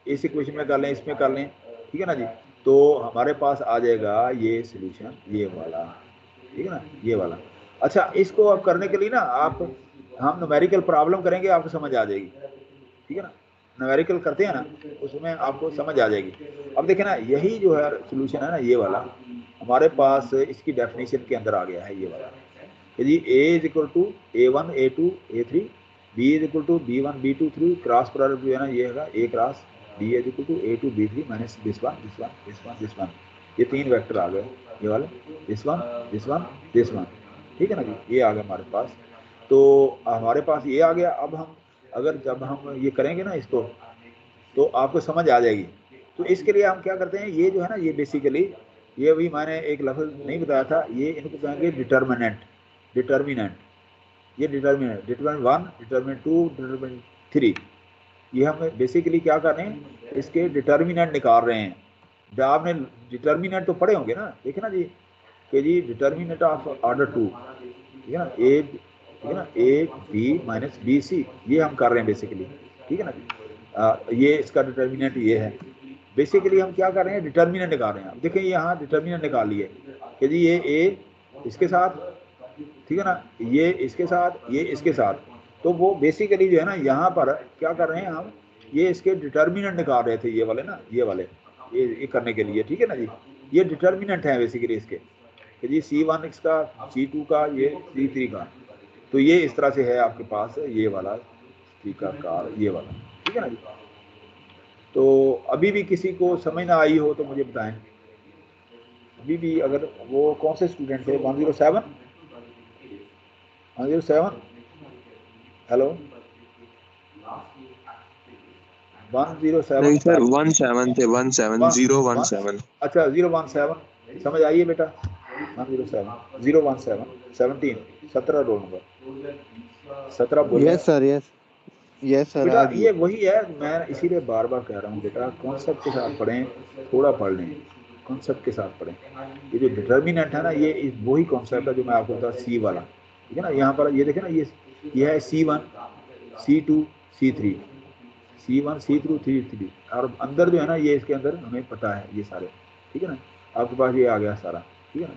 इस इक्वेशन में कर लें, इसमें कर लें, ठीक है ना जी, तो हमारे पास आ जाएगा ये सॉल्यूशन ये वाला, ठीक है ना, ये वाला। अच्छा, इसको अब करने के लिए ना आप हम न्यूमेरिकल प्रॉब्लम करेंगे, आपको समझ आ जाएगी, ठीक है ना, न्यूमेरिकल करते हैं ना उसमें आपको समझ आ जाएगी। अब देखें ना यही जो है सॉल्यूशन है ना, ये वाला हमारे पास इसकी डेफिनेशन के अंदर आ गया है ये वाला, यदि A is equal to A1 A2 A3, B is equal to B1 B2 3, cross product जो है ना ये है A cross B is equal to A2 B3 minus this one, ये तीन वेक्टर आ गए, ये वाले दिस वन, ठीक है ना जी, ये आ गया हमारे पास। तो हमारे पास ये आ गया। अब हम अगर जब हम ये करेंगे ना इसको तो आपको समझ आ जाएगी। तो इसके लिए हम क्या करते हैं, ये जो है ना ये बेसिकली ये अभी मैंने एक लफ्ज़ नहीं बताया था, ये इनको कहेंगे डिटर्मिनेंट, ये डिटर्मिनेंट 1 डिटर्मिनेंट 2 डिटर्मिनेंट 3, ये हम बेसिकली क्या कर रहे हैं, इसके डिटर्मिनेंट निकाल रहे हैं। जब आपने डिटर्मिनेंट तो पढ़े होंगे ना, देखे ना जी कि जी डिटर्मिनेंट ऑफ ऑर्डर 2, ठीक है ना, ठीक है ना, A B माइनस BC, ये हम कर रहे हैं बेसिकली, ठीक है ना। ये इसका डिटर्मिनेंट ये है, बेसिकली हम क्या कर रहे हैं, डिटर्मिनेंट निकाल रहे हैं। अब देखिए यहाँ डिटर्मिनेंट निकाल लिए कि जी ये A इसके साथ, ठीक है ना, ये इसके साथ, ये इसके साथ, तो वो बेसिकली जो है ना यहाँ पर क्या कर रहे हैं हम, ये इसके डिटर्मिनेंट निकाल रहे थे, ये वाले ना, ये वाले ये करने के लिए, ठीक है ना जी, ये डिटर्मिनेंट है बेसिकली इसके कि जी C1 इसका, C2 का, ये C3 का। तो ये इस तरह से है आपके पास ये वाला तरीका कार, ये वाला, ठीक है ना जी। तो अभी भी किसी को समझ ना आई हो तो मुझे बताएं, अभी भी अगर वो कौन से स्टूडेंट थे, 107 हेलो 107 नहीं सर 17 थे 017। अच्छा 017 समझ आइए बेटा, 107 17 रोल नंबर 17 बोलिए। यस सर बेटा ये वही है, मैं इसीलिए बार बार कह रहा हूँ बेटा कॉन्सेप्ट के साथ पढ़ें, थोड़ा पढ़ लें, कॉन्सेप्ट के साथ पढ़ें। ये जो डिटर्मिनेंट है ना ये वही कॉन्सेप्ट है जो मैं आपको बताया C वाला, ठीक है ना। यहाँ पर ये देखें ना ये है C1 C2 C3 C1 C2 3 और अंदर जो है ना ये इसके अंदर हमें पता है ये सारे, ठीक है ना, आपके पास ये आ गया सारा, ठीक है ना।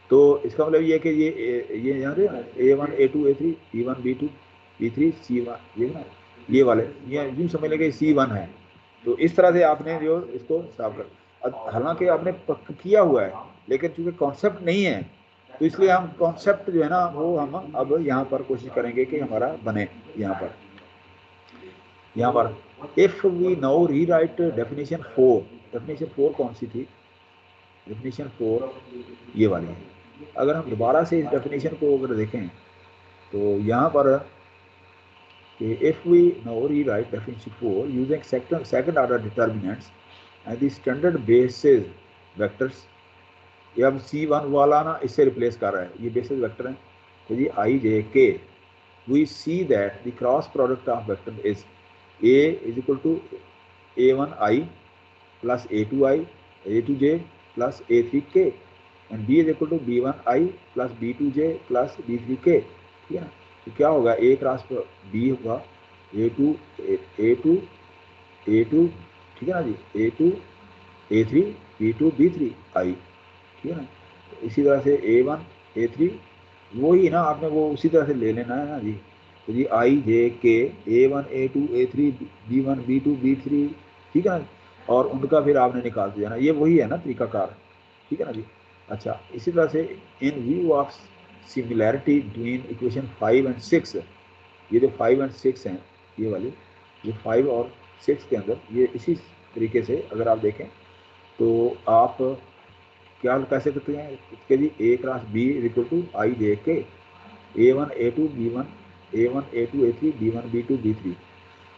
तो इसका मतलब ये कि ये यहाँ से A1 A2 A3 B1 B2 B3 C1, ये ना ये वाले ये यूँ समझ लेंगे C1 है। तो इस तरह से आपने जो इसको साफ कर, हालांकि आपने किया हुआ है लेकिन चूंकि कॉन्सेप्ट नहीं है तो इसलिए हम कॉन्सेप्ट जो है ना वो हम अब यहाँ पर कोशिश करेंगे कि हमारा बने। यहाँ पर if we now rewrite definition 4 कौन सी थी, डेफिनेशन 4 ये वाली है, अगर हम दोबारा से इस डेफिनेशन को अगर देखें तो यहाँ पर if we now rewrite definition 4 using second order determinants and the standard basis vectors, ये अब C1 वाला ना इससे रिप्लेस कर रहा है, ये बेसिस वेक्टर है। तो जी I J K, we see that the cross product of vector is A is equal to A1I plus A2I, A2J plus A3K and B is equal to B1I plus B2J plus B3K, ठीक है ना। तो क्या होगा, A cross B होगा A2, ठीक है ना जी, A2, A3, B2, B3, I, ठीक है ना। तो इसी तरह से A1, A3, वही ना आपने वो उसी तरह से ले लेना है ना जी। तो जी I J K A1 A2 A3 B1 B2 B3, ठीक है ना, और उनका फिर आपने निकाल दिया ना, ये वही है ना तरीकाकार, ठीक है ना जी। अच्छा, इसी तरह से इन view of similarity between equation 5 and 6, ये जो 5 एंड 6 हैं ये वाली, ये 5 और 6 के अंदर ये इसी तरीके से अगर आप देखें तो आप क्या कह सकते हैं कि जी A cross B is equal to I J K A1 A2 B1 A1 A2 A3 B1 B2 B3.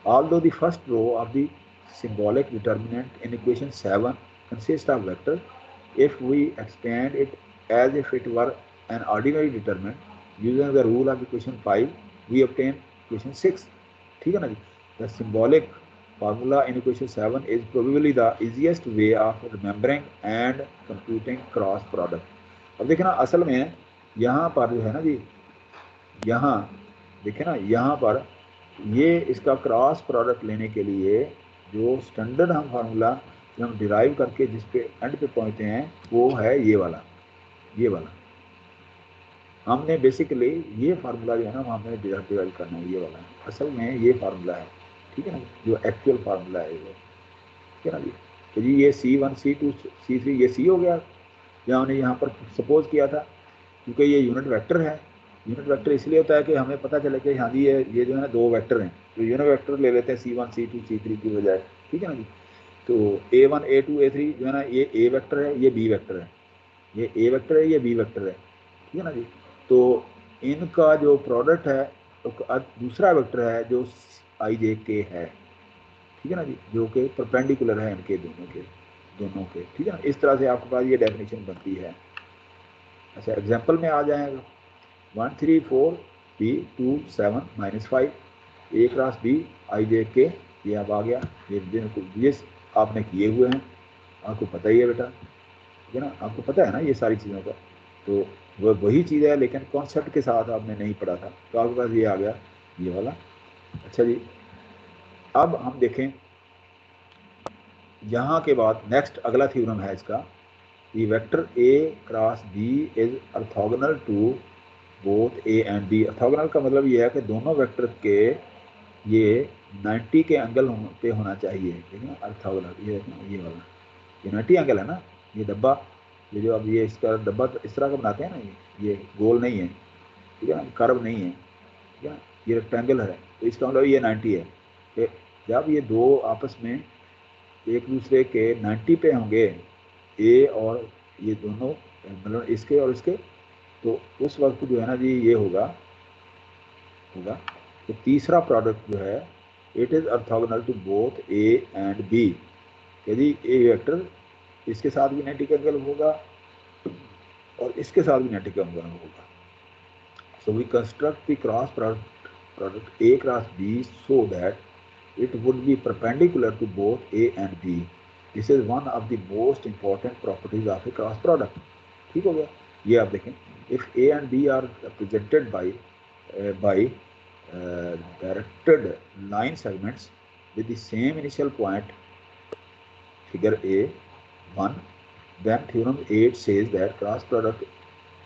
Although the first row of the symbolic determinant in equation 7 consists of vector, if we expand it as if it were an ordinary determinant using the rule of equation 5, we obtain equation 6, ठीक है ना जी। The symbolic formula in equation 7 is probably the easiest way of remembering and computing cross product. अब देखें ना, असल में यहाँ पर जो है ना जी, यहाँ देखें ना, यहाँ पर ये इसका क्रॉस प्रोडक्ट लेने के लिए जो स्टैंडर्ड हम फार्मूला हम डिराइव करके जिस पे एंड पे पहुँचते हैं वो है ये वाला, ये वाला। हमने बेसिकली ये फार्मूला जो है ना हमने डिराइव करना है, ये वाला असल में ये फार्मूला है, ठीक है ना, जो एक्चुअल फार्मूला है ये, ठीक है ना जी। तो जी ये C1 C2 C3 ये C हो गया, या हमने यहाँ पर सपोज किया था, क्योंकि ये यूनिट वेक्टर है। यूनिट वेक्टर इसलिए होता है कि हमें पता चले कि हाँ जी ये जो है ना दो वेक्टर हैं, तो यूनिट वेक्टर ले लेते हैं C1 C2 C3 की बजाय, ठीक है ना जी। तो A1 A2 A3 जो है ना ये A वेक्टर है, ये B वेक्टर है, ये A वेक्टर है, ये B वेक्टर है, ठीक है ना जी। तो इनका जो प्रोडक्ट है तो दूसरा वेक्टर है जो I J K है, ठीक है ना जी, जो कि परपेंडिकुलर है इनके दोनों के, ठीक है ना। इस तरह से आपके पास ये डेफिनेशन बनती है। अच्छा, एग्जाम्पल में आ जाएगा 1 3 4 B 2 7 -5 A cross B I J K, ये अब आ गया, ये आपने किए हुए हैं, आपको पता ही है बेटा, ठीक है ना, आपको पता है ना ये सारी चीज़ों का। तो वह वही चीज़ है लेकिन कॉन्सेप्ट के साथ आपने नहीं पढ़ा था, तो आपके पास ये आ गया ये वाला। अच्छा जी, अब हम देखें यहाँ के बाद नेक्स्ट अगला थ्योरम है इसका, the vector A cross B is orthogonal to both A and B। Orthogonal का मतलब ये है कि दोनों वेक्टर के ये 90 के एंगल पे होना चाहिए, ठीक है ना। ऑर्थोगोनल ये वाला ये 90 एंगल है ना, ये डब्बा, ये जो अब ये इसका डब्बा इस तरह का बनाते हैं ना, ये गोल नहीं है, ठीक है ना, कर्व नहीं है, ठीक है ना, ये रेक्टेंगल है, तो इसका मतलब ये 90 है कि जब ये दो आपस में एक दूसरे के 90 पे होंगे ए और ये दोनों मतलब इसके और इसके, तो उस वक्त जो है ना जी ये होगा तो तीसरा प्रोडक्ट जो है it is orthogonal to both A and B. यदि ए वेक्टर इसके साथ भी 90 एंगल होगा और इसके साथ भी 90 एंगल होगा। So we construct the cross product A cross B so that it would be perpendicular to both A and B. This is one of the most important properties of a cross product. ठीक हो गया, ये आप देखें, if A and B are represented by directed line segments with the same initial point, figure A1, then theorem 8 says that cross product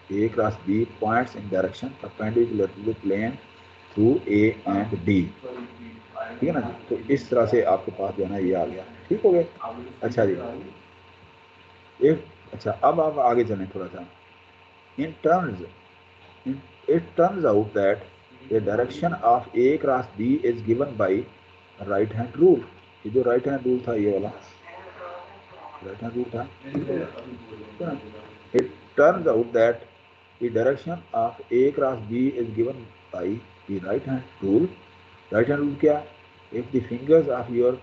A cross B points in direction perpendicular to the plane through A and D, ठीक है ना। तो इस तरह से आपके पास जो है ना ये आ गया, ठीक हो गया। अच्छा जी, अच्छा अब आप आगे चलें थोड़ा सा। It turns out that the direction of A cross B is given by right hand rule। ये जो right hand rule था ये वाला right hand rule था। It turns out that the direction of A cross B is given by the right hand rule. Right hand rule क्या? If the fingers of your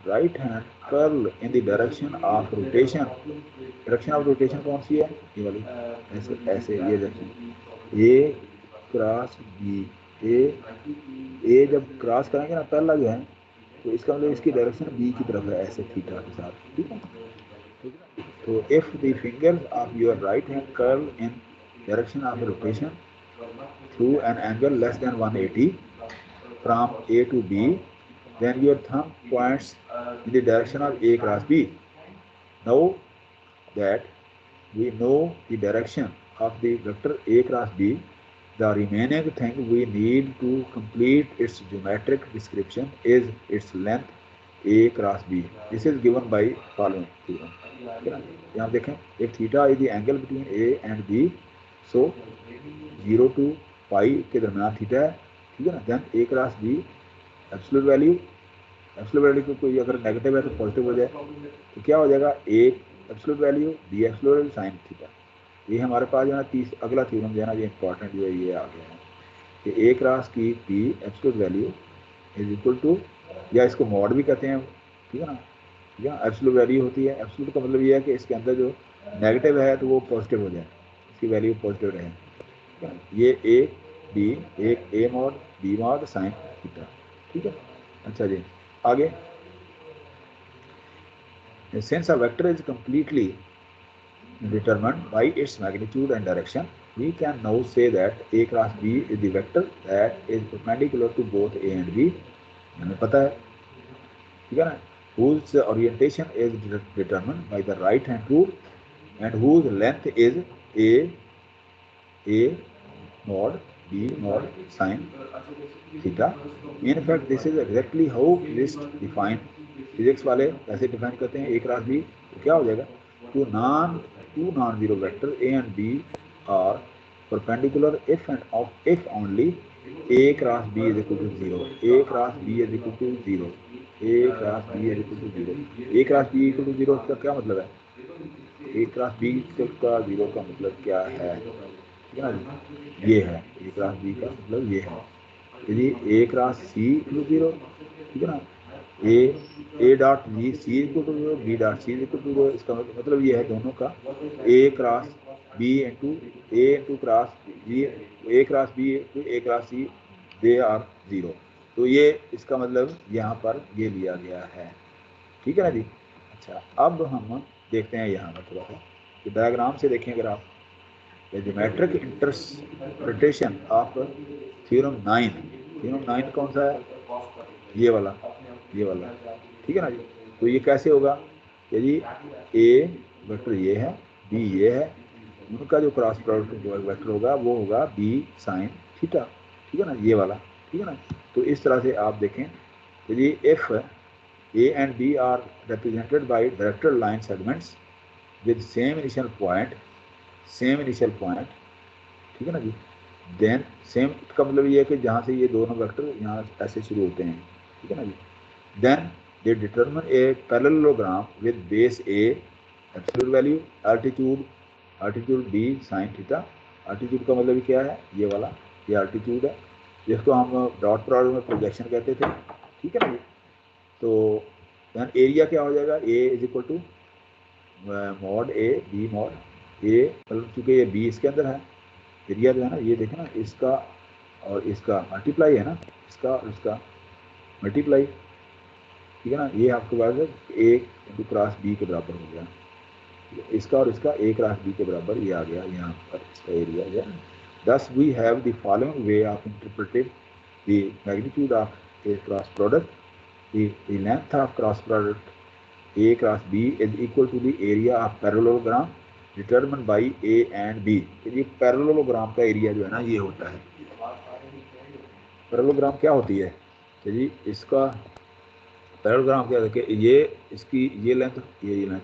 right hand curl in the direction of rotation, direction of rotation कौन सी है? ये वाली, ऐसे ऐसे ये direction, A cross B, A जब cross करेंगे ना पहला जो है, तो इसका मतलब इसकी डायरेक्शन B की तरफ है, ऐसे थीटा के साथ, ठीक है? तो if the fingers of your right hand curl in direction of rotation through an angle less than 180 from A to B, then your thumb points in the direction of A cross B. Now that we know the direction of the vector A cross B, the remaining thing we need to complete its geometric description is its length A cross B. This is given by following theorem. यहाँ देखें, if theta is the angle between A and B, so 0 to pi के दरमियान theta है, ठीक है ना? Then A cross B absolute value को कोई अगर नेगेटिव है तो पॉजिटिव हो जाए, तो क्या हो जाएगा? A absolute value B absolute value sine theta. ये हमारे पास जो है अगला थ्योरम जो है ना, ये इंपॉर्टेंट जो है ये आ गया है कि A क्रॉस की B absolute value is equal to, या इसको मॉड भी कहते हैं, ठीक है ना? या एब्सोल्यूट वैल्यू होती है, एब्सोल्यूट का मतलब ये है कि इसके अंदर जो नेगेटिव है तो वो पॉजिटिव हो जाए, इसकी वैल्यू पॉजिटिव रहे, ठीक है? ये A B, एक A mod B mod sine theta, ठीक है? अच्छा जी, आगे, since a vector is completely determined by its magnitude and direction, we can now say that A cross B is the vector that is perpendicular to both A and B. हमें पता है, ठीक है ना? Whose orientation is determined by the right hand rule and whose length is A mod B mod sin theta. In fact, this is exactly how physicists define, physics वाले ऐसे define करते हैं A cross B, तो क्या हो जाएगा? Two non-zero vector A and B are perpendicular if only A cross B is equal to 0. A cross B is equal to 0. A cross B is equal to 0. A cross B equal to 0 का क्या मतलब है? A cross B का 0 का मतलब क्या है? ठीक है ना? ये है A cross B का मतलब ये है। यदि A cross C equal to 0, ठीक है ना? A dot B C equal to 0, B dot C equal to 0, इसका मतलब ये है दोनों का A cross B into A into cross B, A cross B into A cross C, they are 0. तो ये इसका मतलब यहाँ पर ये लिया गया है, ठीक है ना जी? अच्छा, अब हम देखते हैं यहाँ पर थोड़ा सा कि डायग्राम से देखें अगर आप, ज्योमेट्रिक इंटरप्रिटेशन ऑफ थ्योरम 9 कौन सा है? ये वाला, ठीक है ना जी? तो ये कैसे होगा? यदि A वेक्टर ये है, B ये है, उनका जो क्रॉस प्रोडक्ट वेक्टर होगा वो होगा B साइन थीटा, ठीक है ना? ये वाला, ठीक है ना? तो इस तरह से आप देखें, यदि if A and B are represented by directed line segments with same initial point, ठीक है ना जी? Then same का मतलब ये है कि जहाँ से ये दोनों वेक्टर यहाँ ऐसे शुरू होते हैं, ठीक है ना जी? Then they determine a parallelogram with base A absolute value, altitude B sin theta. Altitude का मतलब क्या है? ये वाला, ये altitude है, जिसको हम डॉट प्रोडक्ट में प्रोजेक्शन कहते थे, ठीक है ना जी? तो then एरिया क्या हो जाएगा? A is equal to mod A B mod A, मतलब चूँकि ये B इसके अंदर है, एरिया जो है ना, ये देखें ना, इसका और इसका मल्टीप्लाई है ना, इसका और इसका मल्टीप्लाई, ठीक है ना? ये आपके पास A इंटू क्रॉस B के बराबर हो गया, इसका और इसका A क्रॉस B के बराबर ये आ गया यहाँ पर इसका एरिया है। Thus we have the following way of interpreting the magnitude of A cross product. The length of cross product A cross B is equal to the area of parallelogram determined by A and B. ये parallelogram का area जो है ना ये होता है। Parallelogram क्या होती है? जी, इसका पैरेललोग्राम क्या है कि ये इसकी ये लेंथ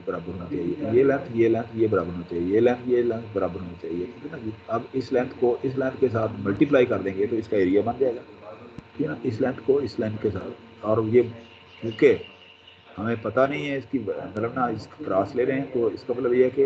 बराबर होनी चाहिए, ये लेंथ ये बराबर होनी चाहिए, ये लेंथ बराबर होनी चाहिए, ठीक है ना जी? अब इस लेंथ को इस लेंथ के साथ मल्टीप्लाई कर देंगे तो इसका एरिया बन जाएगा, ठीक है ना? इस लेंथ को इस लेंथ के साथ, और ये क्योंकि हमें पता नहीं है इसकी मतलब ना, इसका क्रॉस ले रहे हैं, तो इसका मतलब ये है कि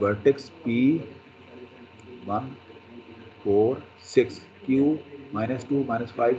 vertex P 1 4 6 Q -2 -5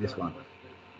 this one.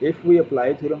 if we apply theorem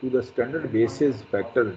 to the standard basis vector.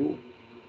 2,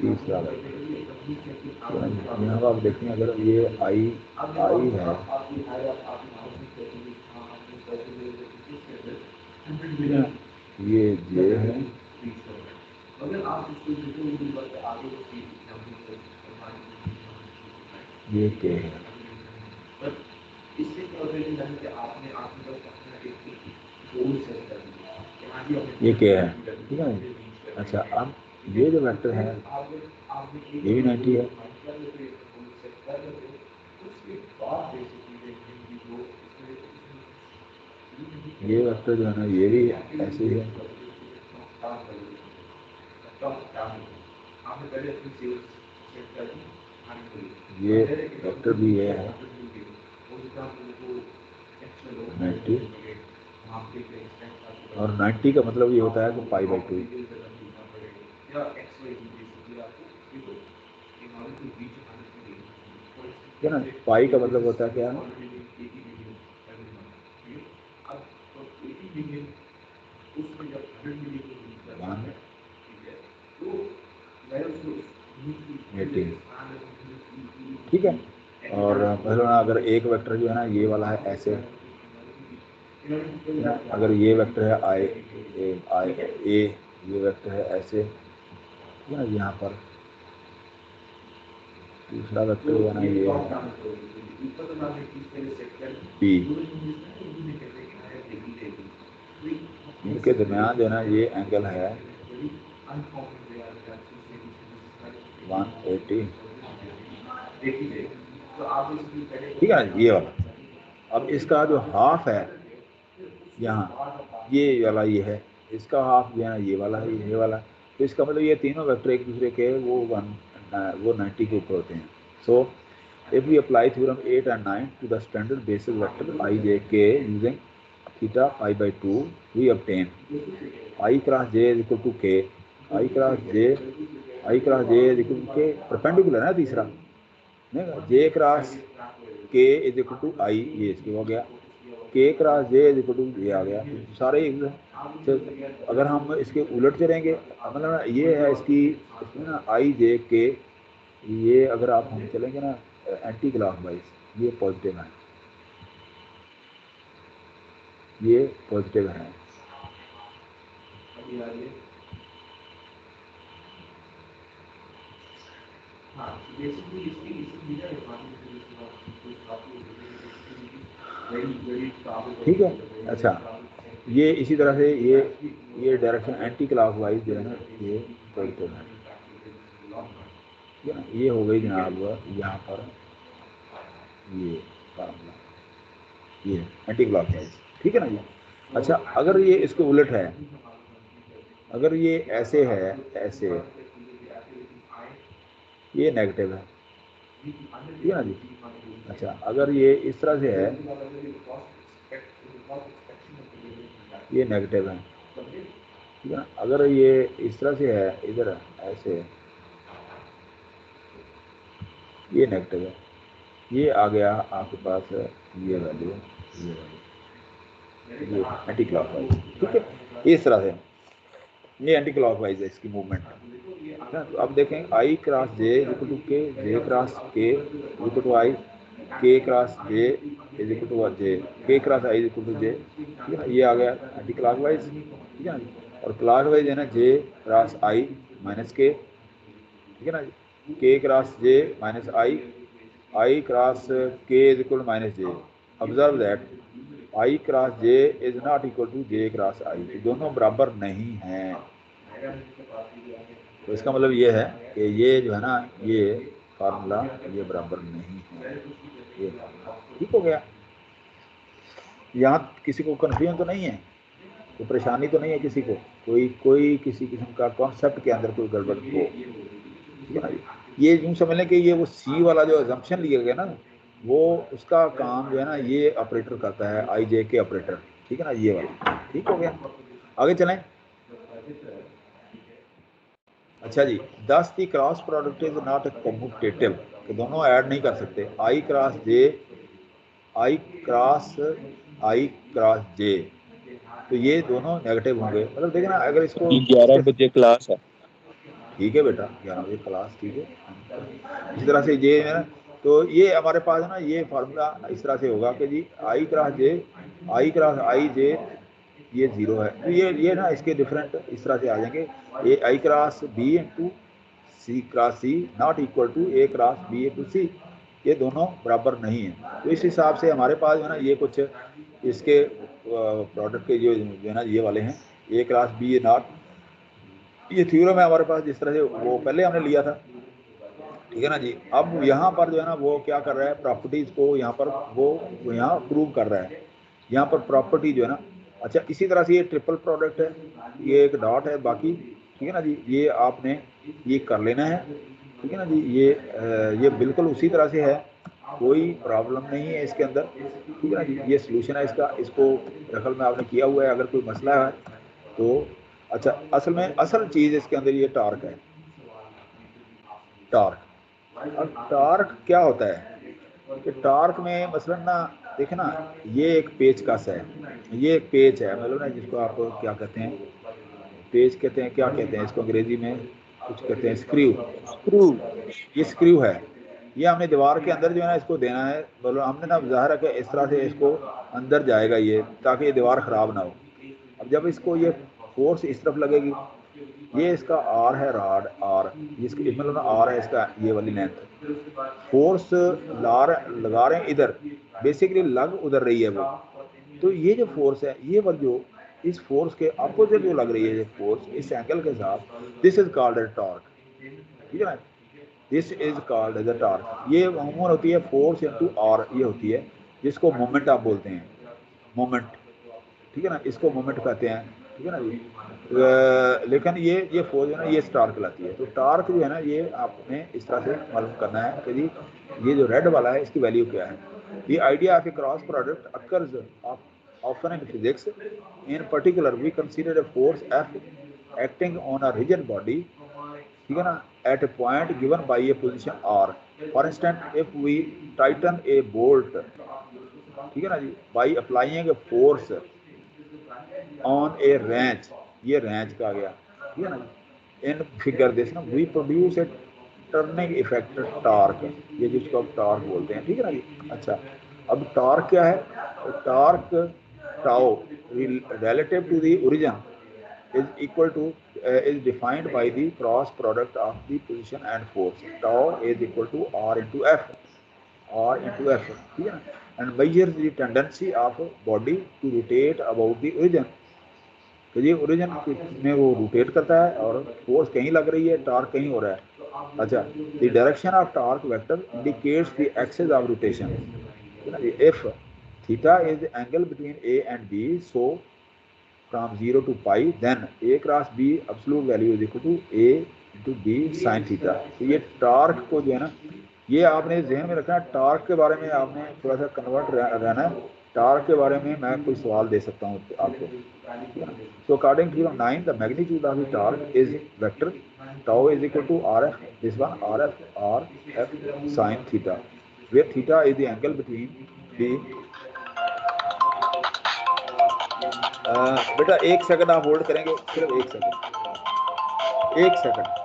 तीसरा वेक्टर यहाँ पर आप देखते हैं अगर ये आई है ये जे है ये के है ये क्या है ठीक है। अच्छा अब ये जो वेक्टर है ये भी 90 है ये वेक्टर जो है ना ये भी ऐसे ही है ये वेक्टर भी ये है 90 और 90 का मतलब ये होता है कि पाई बाई 2 है ना। पाई का मतलब होता है क्या 180 ठीक है। और अगर एक वेक्टर जो है ना ये वाला है ऐसे अगर ये वेक्टर है आई ए ये वेक्टर है ऐसे ना यहाँ पर दूसरा वेक्टर जो है ना ये पी इनके दरमियान जो है ना ये एंगल है 180 ठीक है ये वाला। अब इसका जो हाफ है यहाँ ये वाला ये है इसका हाफ जो है ना ये वाला है ये वाला तो इसका मतलब ये तीनों वेक्टर एक दूसरे के वो 90 के ऊपर होते हैं। सो if we apply theorem 8 and 9 to the standard basis vector I j k using theta pi by 2 we obtain I cross j is equal to k I cross j is equal to k perpendicular है तीसरा नहीं j cross k is equal to I ये इसके हो गया k cross j is equal to ये आ गया सारे तो अगर हम इसके उलट चलेंगे मतलब ये है इसकी इसमें ना I j k ये अगर आप हम चलेंगे ना एंटी क्लॉकवाइज ये पॉजिटिव है ये पॉजिटिव है ठीक है। अच्छा ये इसी तरह से ये डायरेक्शन एंटी क्लॉकवाइज जो है ना ये पॉजिटिव है ये हो गई जनाब यहाँ पर ये फार्मूला ये एंटी क्लॉकवाइज ठीक है ना ये। अच्छा अगर ये इसके उलट है अगर ये ऐसे है ऐसे ये नेगेटिव है ठीक है ना जी। अच्छा अगर ये इस तरह से है ये नेगेटिव है ठीक है ना। अगर ये इस तरह से है इधर ऐसे ये नेगेटिव है ये आ गया आपके पास ये वैल्यू ये एंटी क्लॉकवाइज ठीक है। इस तरह से ये एंटी क्लॉकवाइज है इसकी मूवमेंट ना। तो अब देखें I cross J equal to K J cross K equal to I K cross J is equal to J K cross I equal to J ठीक है ना। ये आ गया एंटी क्लॉकवाइज ठीक है ना। और क्लॉकवाइज है ना जे क्रॉस आई माइनस के ठीक है ना। K cross J minus I cross K is equal to minus J. Observe that I cross J is not equal to J cross I तो दोनों बराबर नहीं हैं। तो इसका मतलब ये है कि ये जो है ना ये फार्मूला ये बराबर नहीं है ये ठीक हो गया। यहाँ किसी को कन्फ्यूजन तो नहीं है कोई परेशानी तो नहीं है किसी को कोई किसी किस्म का कॉन्सेप्ट के अंदर कोई गड़बड़ हो ठीक है ना। ये यूँ समझ लें कि ये वो सी वाला जो अजम्पशन लिया गया ना वो उसका काम जो है ना ये ऑपरेटर करता है आई जे के ऑपरेटर ठीक है ना ये वाला ठीक हो गया। आगे चलें। अच्छा जी 10 the cross product is not commutative कि दोनों ऐड नहीं कर सकते आई क्रॉस जे तो ये दोनों नेगेटिव होंगे मतलब देखें ना अगर इसको 11 बजे क्लास है ठीक है बेटा, 11 बजे क्लास, ठीक है। इस तरह से ये है ना, तो ये हमारे पास है ना, ये फार्मूला इस तरह से होगा कि जी आई क्रॉस जे ये 0 है, तो ये ना इसके डिफरेंट इस तरह से आ जाएंगे, A I cross B into C cross C not equal to A cross B into C, ये दोनों बराबर नहीं है। तो इस हिसाब से हमारे पास है ना ये कुछ इसके प्रोडक्ट के जो है ना ये वाले हैं, ए क्रॉस बी नॉट, ये थ्योरम है हमारे पास जिस तरह से वो पहले हमने लिया था, ठीक है ना जी। अब यहाँ पर जो है ना वो क्या कर रहा है, प्रॉपर्टीज को यहाँ पर वो यहाँ प्रूव कर रहा है, यहाँ पर प्रॉपर्टी जो है ना। अच्छा, इसी तरह से ये ट्रिपल प्रोडक्ट है, ये एक डॉट है बाकी, ठीक है ना जी, ये आपने ये कर लेना है, ठीक है ना जी। ये बिल्कुल उसी तरह से है, कोई प्रॉब्लम नहीं है इसके अंदर, ठीक है ना जी। ये सोल्यूशन है इसका, इसको दखल में आपने किया हुआ है, अगर कोई मसला है तो। अच्छा, असल चीज़ इसके अंदर ये टार्क है, टार्क। अब टार्क क्या होता है कि टार्क में मसलन ना देखना, ये एक पेचकस है, ये एक पेच है, मतलब ना जिसको आप क्या कहते हैं, पेच कहते हैं, क्या कहते हैं इसको अंग्रेजी में, कुछ कहते हैं स्क्रू, ये स्क्रू है, ये हमने दीवार के अंदर जो है ना इसको देना है, मतलब हमने ना ज़ाहिर है कि इस तरह से इसको अंदर जाएगा ये, ताकि ये दीवार ख़राब ना हो। अब जब इसको ये फोर्स इस तरफ लगेगी, ये इसका आर है, राड आर, इसकी मतलब आर है इसका, ये वाली लेंथ, फोर्स लगा रहे हैं इधर, बेसिकली लग उधर रही है वो, तो ये जो फोर्स है, ये वाली जो इस फोर्स के अपोजिट जो लग रही है ये फोर्स इस एंगल के साथ, this is called as torque, ठीक है ना, this is called as a torque. ये अमूमन होती है फोर्स इंटू आर, ये होती है जिसको मोमेंट आप बोलते हैं, मोमेंट, ठीक है ना, इसको मोमेंट कहते हैं, ठीक है ना जी। लेकिन ये फोर्स है ना ये टार्क कहलाती है। तो टार्क जो है ना ये आपने इस तरह से मालूम करना है कि जी ये जो रेड वाला है इसकी वैल्यू क्या है। The idea of a cross product occurs often in physics. In particular, we consider a force F acting on a rigid body, ठीक है ना, at a point given by a position R. For instance, if we tighten a bolt, ठीक है ना जी, by applying a force on a wrench, ये wrench का आ गया, ठीक है ना जी। In figure this ना we produce a turning effect torque, ये जिसको आप टार्क बोलते हैं, ठीक है ना जी। अच्छा, अब टार्क क्या है, तो torque tau relative to the origin is equal to is defined by the cross product of the position and force. Tau is equal to R into F, ठीक है ना, and measures the tendency of body to rotate about the origin, तो ये origin में वो rotate करता है और फोर्स कहीं लग रही है, टार्क कहीं हो रहा है। अच्छा, the direction of torque vector indicates the axis of rotation, if theta is the angle between A and B, so from 0 to pi, then A cross B absolute value is equal to A into B sine theta. तो ये torque को जो है ना ये आपने जहन में रखना है, टार्क के बारे में आपने थोड़ा सा कन्वर्ट रहना है, टार्क के बारे में मैं कोई सवाल दे सकता हूँ आपको। So according to theorem 9, the magnitude of the torque is vector tau is equal to RF, this one RF sin theta, where theta is the angle between the बेटा एक सेकंड आप होल्ड करेंगे, सिर्फ एक सेकंड।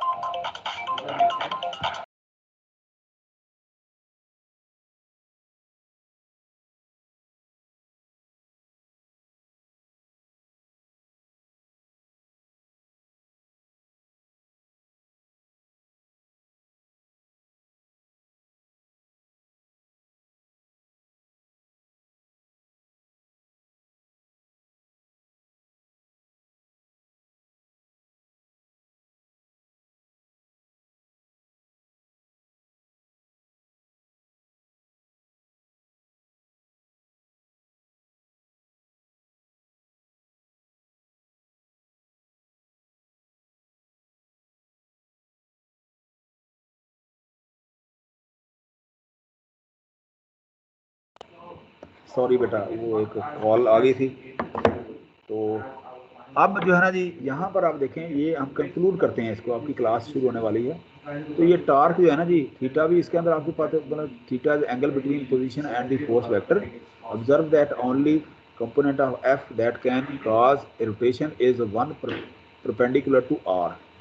सॉरी बेटा, वो एक call आ गई थी। तो अब जो है ना जी यहाँ पर आप देखें, ये हम कंक्लूड करते हैं इसको, आपकी क्लास शुरू होने वाली है। तो ये टार्क जो है ना जी, थीटा भी इसके अंदर आपके पास मतलब theta is angle between position and the force vector. Observe that only component of F that can cause a rotation is one perpendicular to R,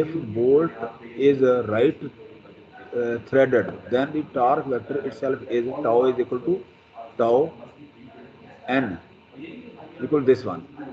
if bolt is right threaded then the torque vector itself is tau is equal to tau n equal this one.